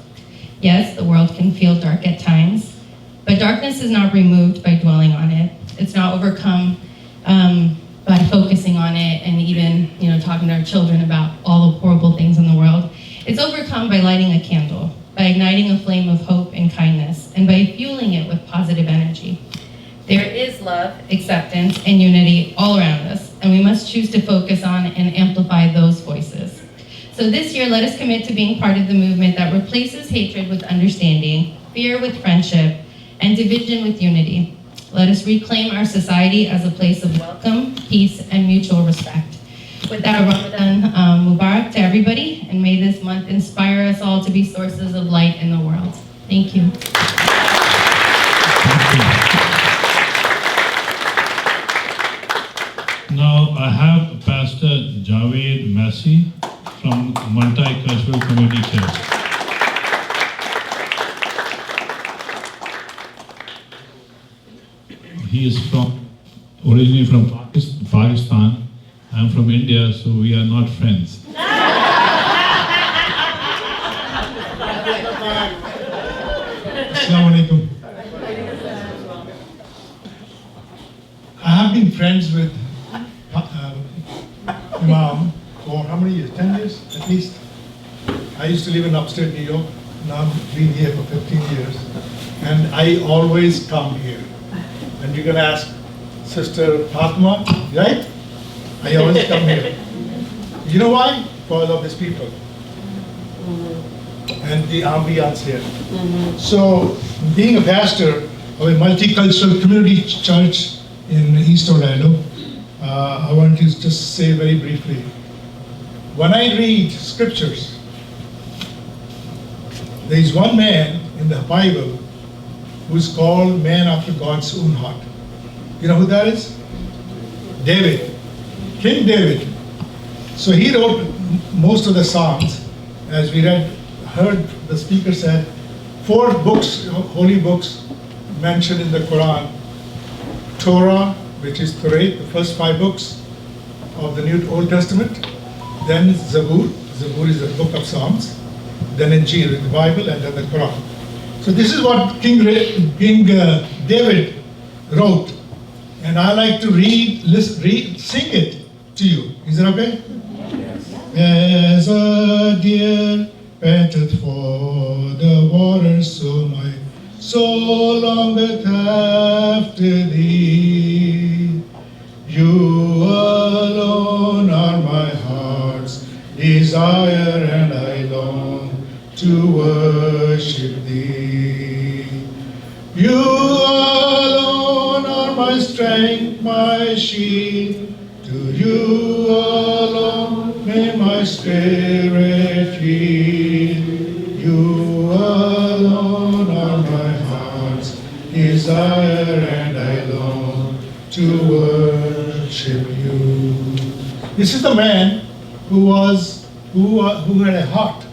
Yes, the world can feel dark at times, but darkness is not removed by dwelling on it. It's not overcome by focusing on it and even, talking to our children about all the horrible things in the world. It's overcome by lighting a candle, by igniting a flame of hope and kindness, and by fueling it with positive energy. There is love, acceptance, and unity all around us, and we must choose to focus on and amplify those voices. So this year, let us commit to being part of the movement that replaces hatred with understanding, fear with friendship, and division with unity. Let us reclaim our society as a place of welcome, peace, and mutual respect. With that, Ramadan Mubarak to everybody, and may this month inspire us all to be sources of light in the world. Thank you. Now I have Pastor Javed Massi from Multicultural Community Church. He is originally from Pakistan. I'm from India, so we are not friends. Assalamu alaikum. I have been friends with Imam for how many years? 10 years at least. I used to live in upstate New York. Now I've been here for 15 years. And I always come here. And you're going to ask Sister Fatma, right? I always come here. You know why? Because of these people. And the ambiance here. So, being a pastor of a multicultural community church in East Orlando, I want to just say very briefly. When I read scriptures, there is one man in the Bible who is called man after God's own heart. You know who that is? David. King David. So he wrote most of the Psalms. As we heard the speaker said, 4 books, holy books mentioned in the Quran. Torah, which is Torah, the first 5 books of the New Old Testament. Then Zabur. Zabur is the book of Psalms. Then Injil, the Bible, and then the Quran. So this is what King David wrote. And I like to sing it to you. Is it okay? Yes. As a deer panteth for the water, so my soul longeth after thee. You alone are my heart's desire, and I long to worship thee. You alone are my strength, my shield. To you alone may my spirit yield. You alone are my heart's desire, and I long to worship you. This is the man who had a heart.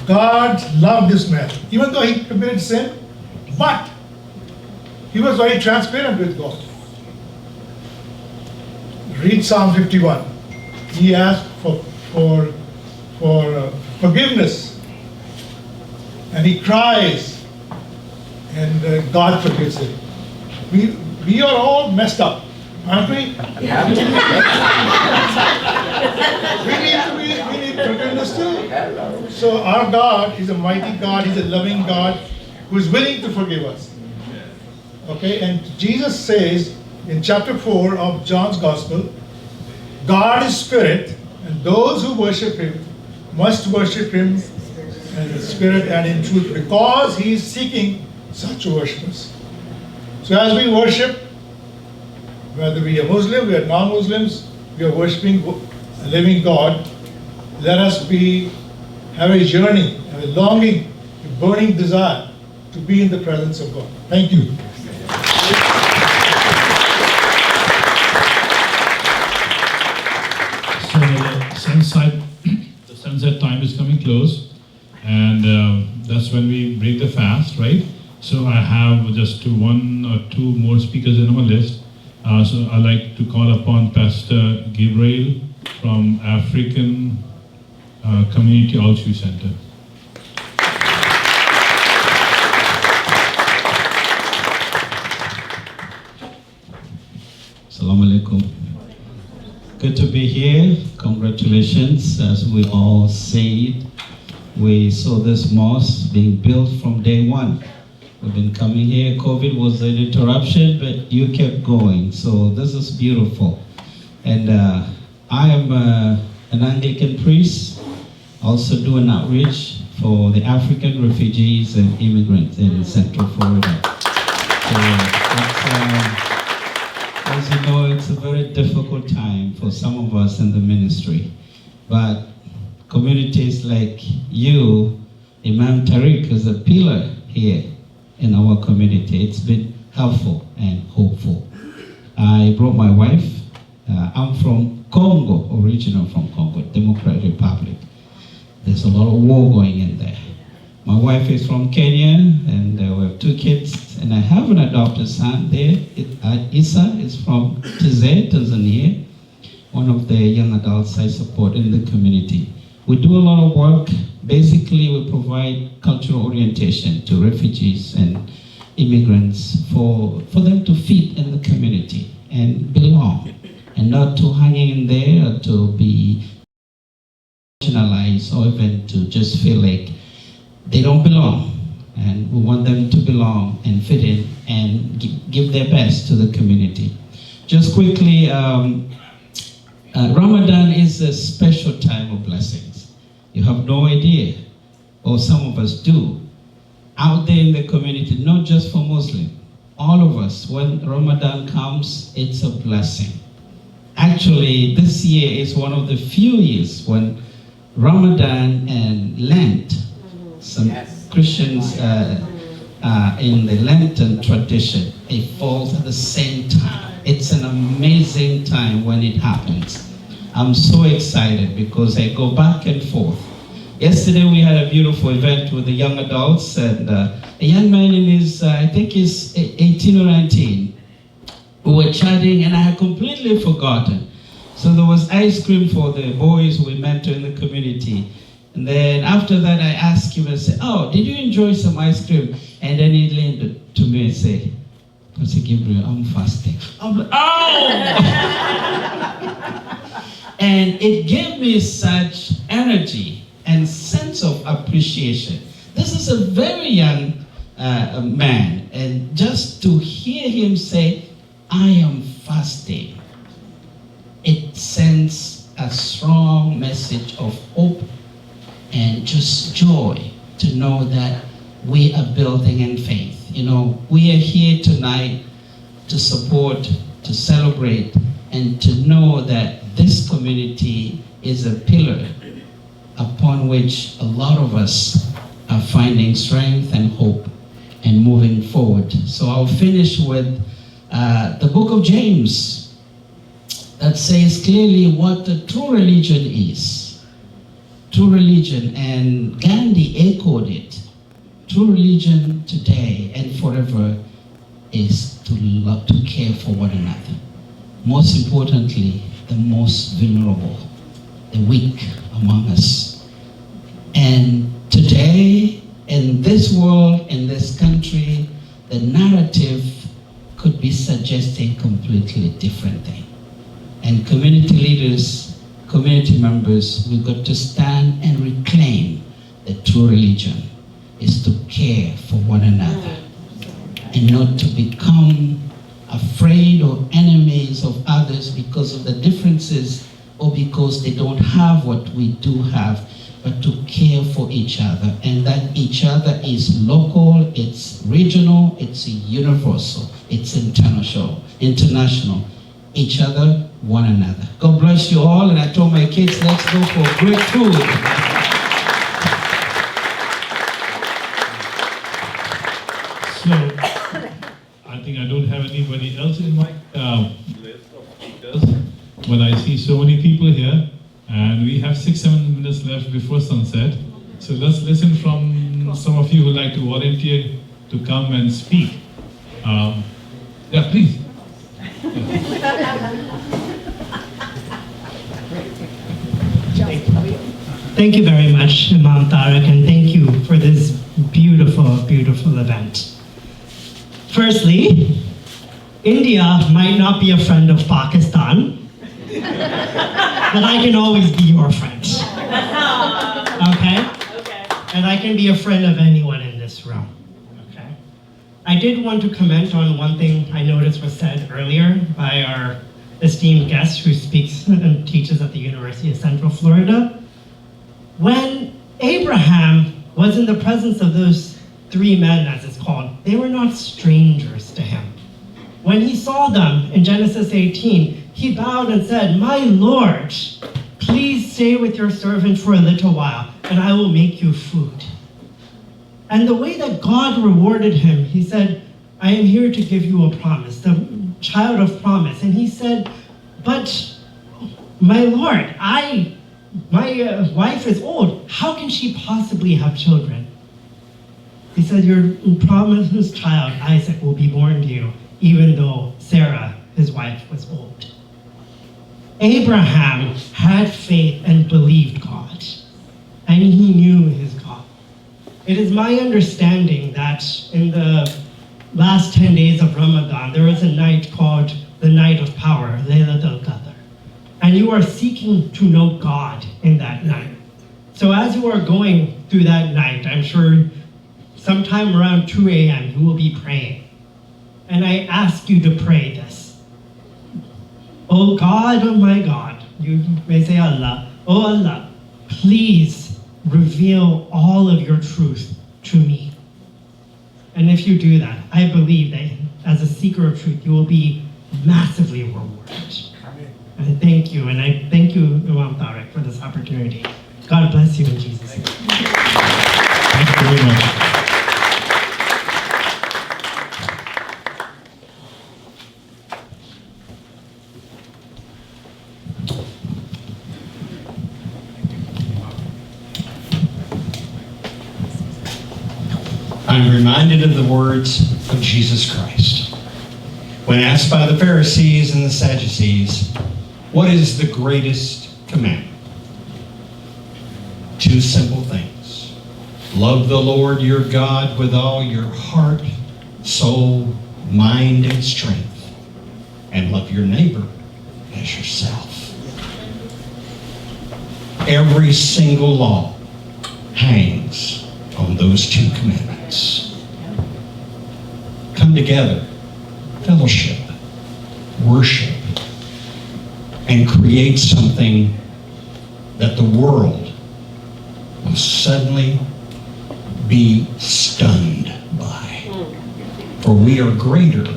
God loved this man, even though he committed sin, but he was very transparent with God. Read Psalm 51. He asked for forgiveness, and he cries, and God forgives him. We are all messed up, aren't we? Yeah. we need forgiveness too. So our God is a mighty God. He's a loving God who is willing to forgive us. Okay, and Jesus says in chapter 4 of John's Gospel, God is spirit, and those who worship him must worship him in spirit and in truth, because he is seeking such worshippers. So as we worship, whether we are Muslim, we are non-Muslims, we are worshiping a living God, let us have a journey, have a longing, a burning desire to be in the presence of God. Thank you. The sunset time is coming close, and that's when we break the fast, right? So I have just 1 or 2 more speakers in our list. So I'd like to call upon Pastor Gabriel from African Community Outreach Center. Assalamu alaikum. Good to be here. Congratulations. As we all said, we saw this mosque being built from day one. We've been coming here. COVID was an interruption, but you kept going. So this is beautiful. And I am an Anglican priest, also do an outreach for the African refugees and immigrants in Central Florida. So as you know, it's a very difficult time for some of us in the ministry. But communities like you, Imam Tariq, is a pillar here in our community. It's been helpful and hopeful. I brought my wife. I'm from Congo, original from Congo, Democratic Republic. There's a lot of war going in there. My wife is from Kenya, and we have 2 kids, and I have an adopted son there. Isa is from TZ, Tanzania, one of the young adults I support in the community. We do a lot of work. Basically, we provide cultural orientation to refugees and immigrants for them to fit in the community and belong, and not to hanging in there or to be marginalized or even to just feel like they don't belong. And we want them to belong and fit in and give their best to the community. Just quickly, Ramadan is a special time of blessings. You have no idea, or some of us do, out there in the community, not just for Muslims, all of us, when Ramadan comes, it's a blessing. Actually, this year is one of the few years when Ramadan and Lent, some Christians in the Lenten tradition, it falls at the same time. It's an amazing time when it happens. I'm so excited because I go back and forth. Yesterday we had a beautiful event with the young adults, and a young man in his, I think he's 18 or 19. We were chatting and I had completely forgotten. So there was ice cream for the boys we mentor in the community. And then after that I asked him, I said, "Oh, did you enjoy some ice cream?" And then he leaned to me and said, "Pastor Gabriel, I'm fasting." I'm like, oh! And it gave me such energy and sense of appreciation. This is a very young man, and just to hear him say, "I am fasting," it sends a strong message of hope and just joy to know that we are building in faith. You know, we are here tonight to support, to celebrate, and to know that this community is a pillar upon which a lot of us are finding strength and hope and moving forward. So I'll finish with the book of James that says clearly what the true religion is. True religion, and Gandhi echoed it. True religion today and forever is to love, to care for one another. Most importantly, the most vulnerable, the weak among us. And today, in this world, in this country, the narrative could be suggesting completely different thing. And community leaders, community members, we've got to stand and reclaim the true religion is to care for one another and not to become afraid or enemies of others because of the differences or because they don't have what we do have, but to care for each other. And that each other is local, it's regional, it's universal, it's international. Each other, one another. God bless you all, and I told my kids, let's go for great food. So, I think I don't have anybody else in my list of speakers, but I see so many people here, and we have 6-7 minutes left before sunset. So let's listen from some of you who like to volunteer to come and speak. Yeah, please. Yeah. Thank you very much, Imam Tariq, and thank you for this beautiful, beautiful event. Firstly, India might not be a friend of Pakistan, but I can always be your friend. Okay? And I can be a friend of anyone in this room. Okay? I did want to comment on one thing I noticed was said earlier by our esteemed guest who speaks and teaches at the University of Central Florida. When Abraham was in the presence of those three men, as it's called, they were not strangers to him. When he saw them in Genesis 18, he bowed and said, "My Lord, please stay with your servant for a little while, and I will make you food." And the way that God rewarded him, he said, "I am here to give you a promise, the child of promise." And he said, "But my Lord, my wife is old. How can she possibly have children?" He said, "Your promised child, Isaac, will be born to you, even though Sarah, his wife, was old." Abraham had faith and believed God, and he knew his God. It is my understanding that in the last 10 days of Ramadan, there is a night called the Night of Power, Laylat al-Qadr. And you are seeking to know God in that night. So as you are going through that night, I'm sure sometime around 2 a.m. you will be praying. And I ask you to pray this. "Oh God, oh my God," you may say Allah, "Oh Allah, please reveal all of your truth to me." And if you do that, I believe that as a seeker of truth, you will be massively rewarded. And I thank you, and I thank you, Imam Tariq, for this opportunity. God bless you in Jesus' name. Thank you very much. I'm reminded of the words of Jesus Christ. When asked by the Pharisees and the Sadducees, what is the greatest commandment? Two simple things. Love the Lord your God with all your heart, soul, mind, and strength, and love your neighbor as yourself. Every single law hangs on those two commandments. Come together, fellowship, worship, and create something that the world will suddenly be stunned by. For we are greater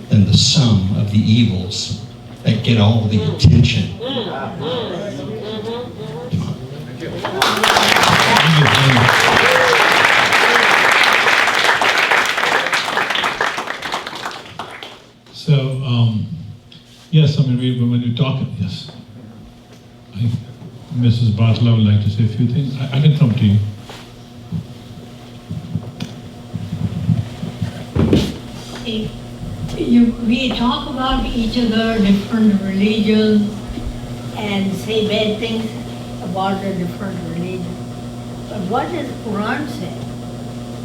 than the sum of the evils that get all the attention. So, yes, I mean, when you talk, yes. Mrs. Bartla would like to say a few things. I can come to you. We talk about each other, different religions, and say bad things about the different religions. But what does Quran say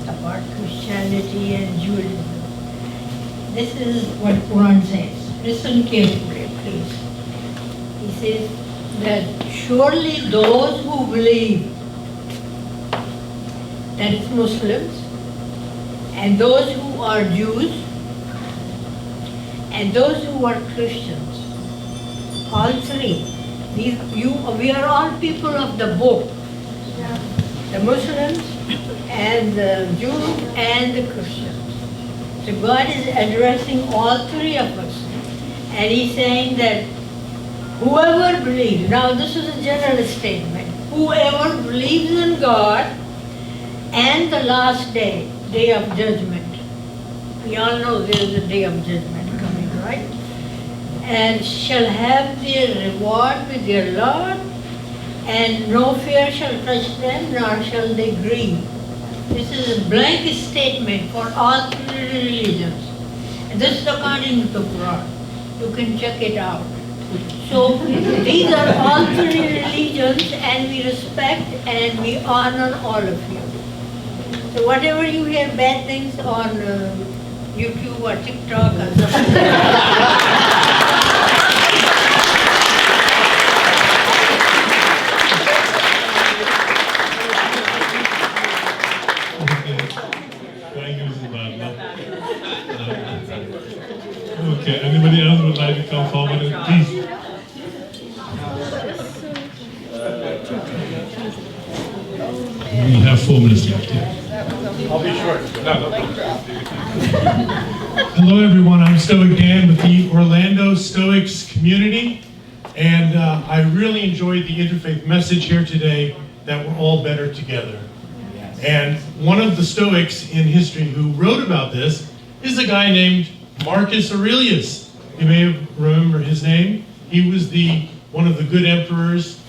about Christianity and Judaism? This is what Quran says. Listen carefully, please. He says that surely those who believe, that is Muslims, and those who are Jews, and those who are Christians, all three, we are all people of the book. The Muslims and the Jews and the Christians. So God is addressing all three of us. And He's saying that whoever believes, now this is a general statement, whoever believes in God and the last day, day of judgment. We all know there is a day of judgment coming, right? And shall have their reward with their Lord, and no fear shall touch them, nor shall they grieve. This is a blanket statement for all three religions. And this is according to the Quran. You can check it out. So these are all three religions. religions, and we respect and we honor all of you. So whatever you hear bad things on YouTube or TikTok or something, Okay, anybody else would like to come forward, please? We have 4 minutes left here. I'll be short. Hello everyone, I'm Stoic Dan with the Orlando Stoics community, and I really enjoyed the interfaith message here today that we're all better together. And one of the Stoics in history who wrote about this is a guy named Marcus Aurelius. You may remember his name. He was one of the good emperors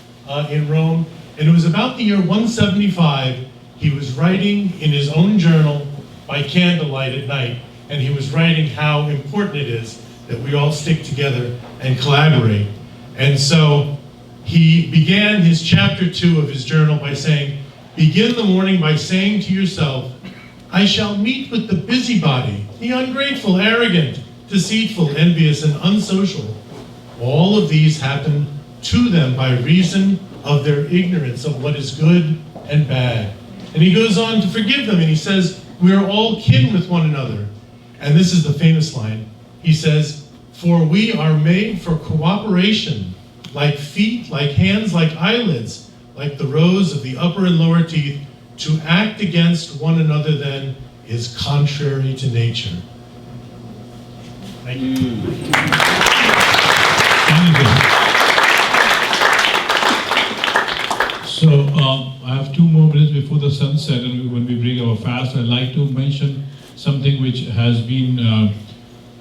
in Rome, and it was about the year 175. He was writing in his own journal by candlelight at night, and he was writing how important it is that we all stick together and collaborate. And so he began his chapter 2 of his journal by saying, "Begin the morning by saying to yourself, I shall meet with the busybody, the ungrateful, arrogant, deceitful, envious, and unsocial. All of these happen to them by reason of their ignorance of what is good and bad." And he goes on to forgive them, and he says, "We are all kin with one another." And this is the famous line. He says, "For we are made for cooperation, like feet, like hands, like eyelids, like the rows of the upper and lower teeth. To act against one another then is contrary to nature." Thank you. So I have 2 more minutes before the sunset, and when we break our fast, I'd like to mention something which has been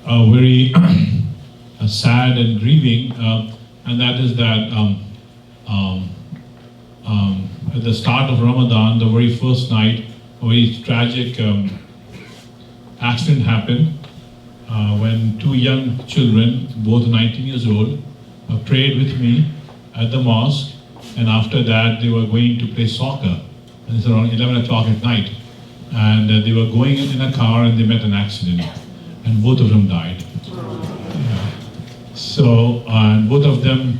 very sad and grieving, and that is that at the start of Ramadan, the very first night, a very tragic accident happened when 2 young children, both 19 years old, prayed with me at the mosque, and after that they were going to play soccer, and it's around 11 o'clock at night, and they were going in a car and they met an accident, and both of them died. So, and both of them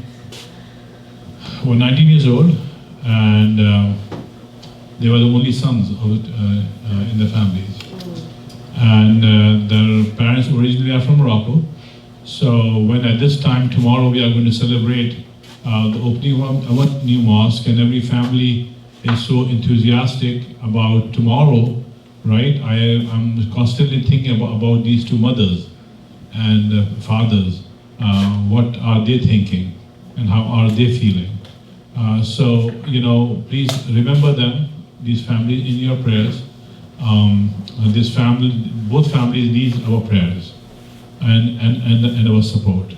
were 19 years old, and they were the only sons in the families. And their parents originally are from Morocco. So when at this time tomorrow we are going to celebrate the opening of our new mosque, and every family is so enthusiastic about tomorrow, right? I'm constantly thinking about these 2 mothers and fathers. What are they thinking and how are they feeling? So, please remember them, these families, in your prayers. Both families need our prayers and our support.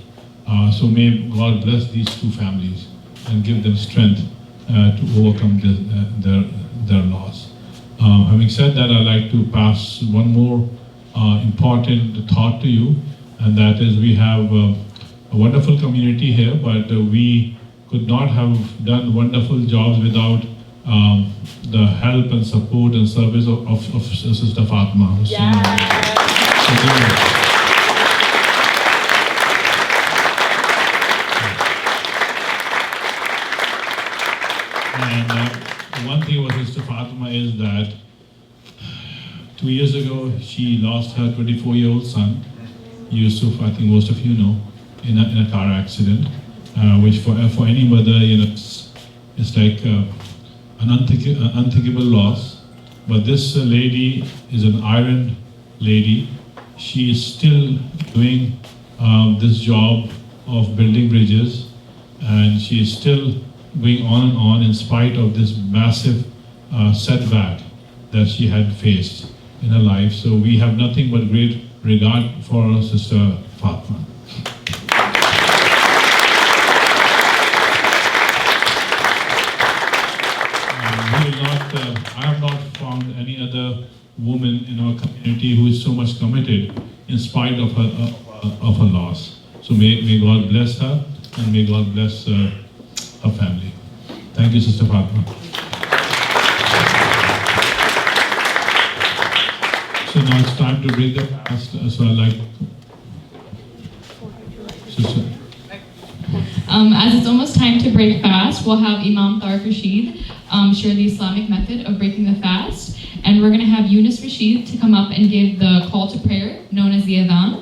So may God bless these 2 families and give them strength to overcome their loss. Having said that, I'd like to pass one more important thought to you, and that is we have a wonderful community here, but we could not have done wonderful jobs without the help and support and service of Sister Fatima. And one thing about Sister Fatima is that 2 years ago she lost her 24-year-old son, Yusuf, I think most of you know, in a car accident, which for any mother, it's like an unthinkable loss. But this lady is an iron lady. She is still doing this job of building bridges, and she is still going on and on in spite of this massive setback that she had faced in her life. So we have nothing but great regard for our Sister Fatima. I have not found any other woman in our community who is so much committed in spite of her loss. So may God bless her, and may God bless her family. Thank you, Sister Fatma. So now it's time to break the fast. So I'd like Sister. As it's almost time to break fast, we'll have Imam Tariq Rashid share the Islamic method of breaking the fast. And we're going to have Yunus Rashid to come up and give the call to prayer, known as the adhan.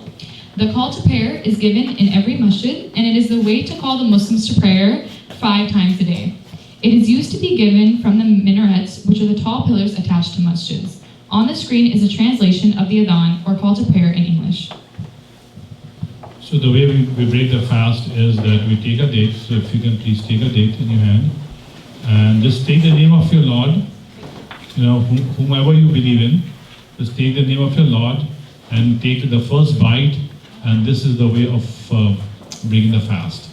The call to prayer is given in every masjid, and it is the way to call the Muslims to prayer 5 times a day. It is used to be given from the minarets, which are the tall pillars attached to masjids. On the screen is a translation of the adhan, or call to prayer in English. So the way we break the fast is that we take a date. So if you can please take a date in your hand, and just take the name of your Lord, whomever you believe in, just take the name of your Lord and take the first bite, and this is the way of breaking the fast.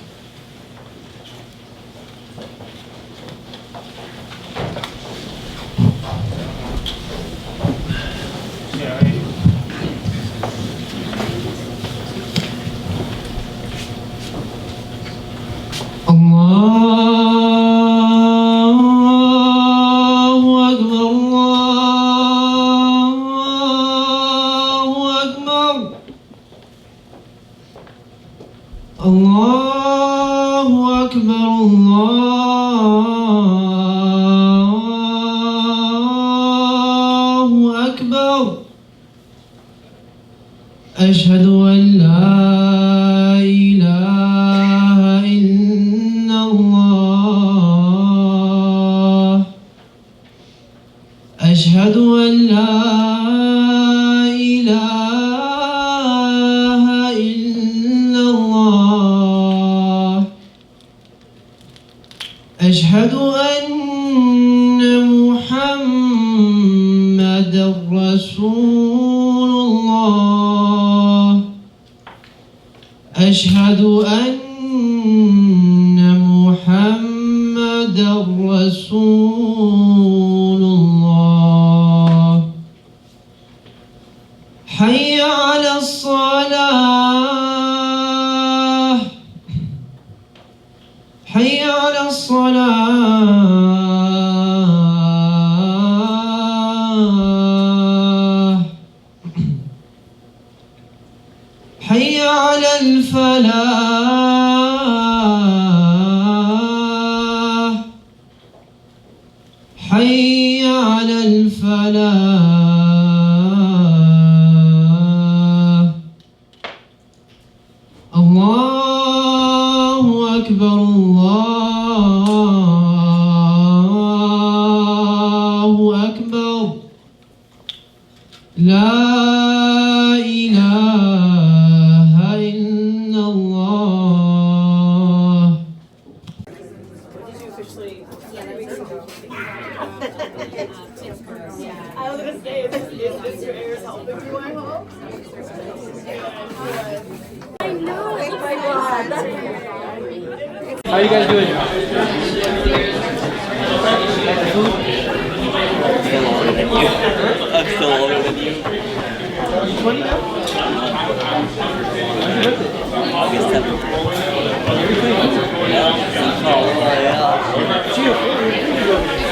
أشهد أن لا إله إلا الله أشهد أن لا إله إلا الله أشهد أن محمدا رسول الله أشهد أن محمدا رسول الله حي على الصلاة حي على الصلاة حي على الفلاح حي على الفلاح الله أكبر الله أكبر لا إله إلا الله I was gonna say, is Mr. Ayers helping you, I hope? I know, oh my God. How are you guys doing? I'm still older than you. 20 now? August 7th.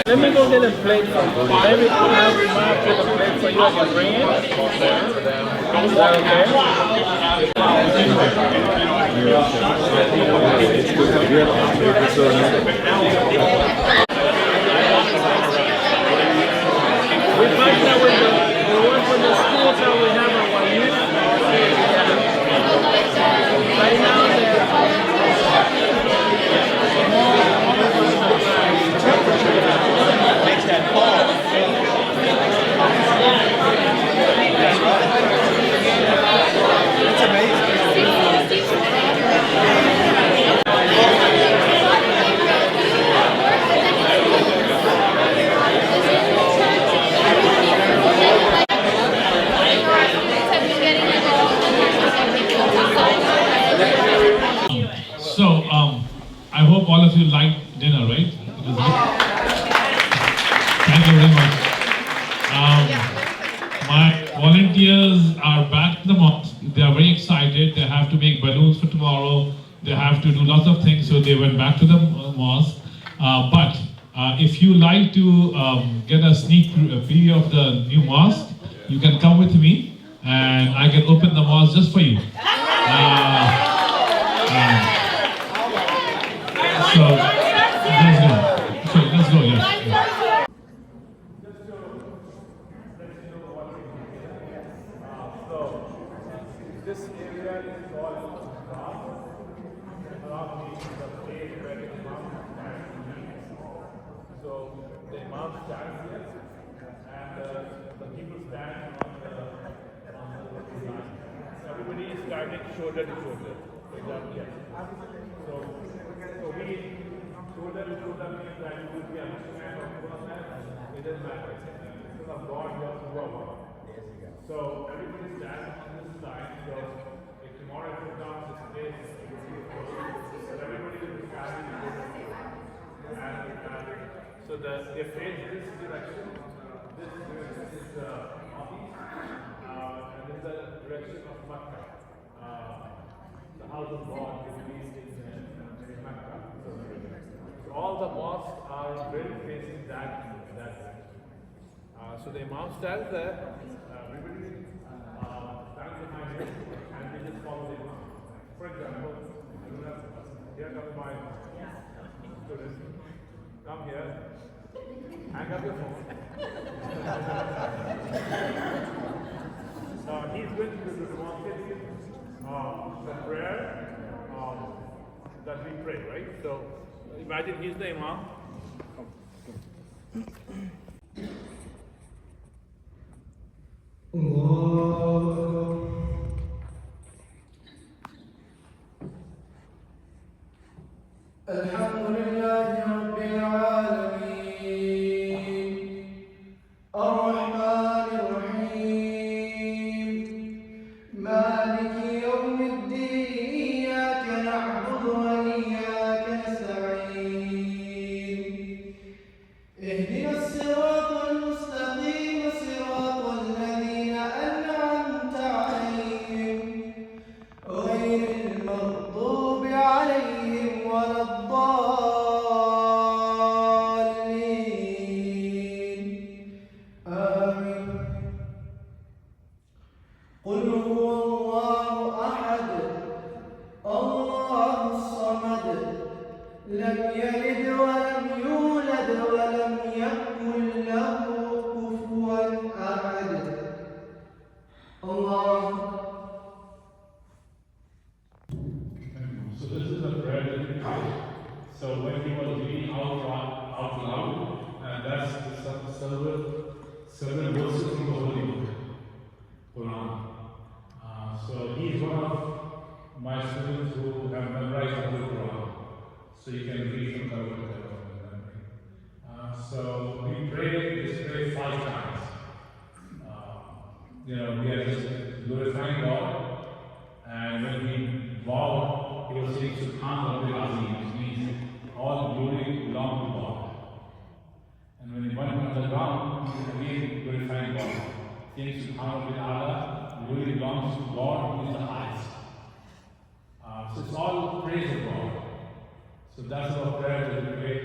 Let me go get a plate from 5. If you have a plate for you, I can bring it. Is that okay? We find that with the one for the schools that we have on one unit. Right now, Makes that fall. That's amazing. So, I hope all of you liked dinner, right? Thank you very much. My volunteers are back in the mosque. They are very excited. They have to make balloons for tomorrow. They have to do lots of things, so they went back to the mosque. But If you like to get a sneak preview of the new mosque, you can come with me and I can open the mosque just for you. So let's go. So let's go, yeah. This area is called Haram means the place where the Imam stands. So the Imam stands here and the people stand on the line. Everybody is standing shoulder to shoulder. Yes. So we shoulder to shoulder means that you will be a Muslim or Muslim. It doesn't matter. Because of God, you have to work. So everybody stands on this side. So if tomorrow I put down this place, everybody will be standing in this so they face this direction. This direction is the office, and this is the direction of Makkah. The house of God is based in Makkah. So all the mosques are built facing that direction. So the Imam stands there, everybody stands behind him, and they just follow the Imam. For example, here comes my student. Come here, hang up your phone. He's going to demonstrate the prayer that we pray, right? So imagine he's the Imam. الحمد لله رب العالمين الرحمن الرحيم مالك يوم الدين إياك نعبد وإياك نستعين اهدنا الصراط المستقيم صراط الذين أنعمت عليهم غير المغضوب عليهم ولا الضالين آمين قل هو الله أحد الله الصمد لم يلد ولم يولد ولم يكن له كفوا أحد الله. So this is the prayer that we pray. So when he was reading out loud, and that's several verses from the Holy Book, Quran. So he is one of my students who have memorized the whole Quran. So you can read from cover to cover from memory. So we pray this prayer 5 times. We are just glorifying God, and when we bow, he was saying Subhan Rabbil Azim, which means all glory belongs to God. And when he went on the ground, he was again glorifying God, saying Subhan Rabbil Ala, glory belongs to God who is the highest. So it's all praise of God. So that's our prayer that we pray.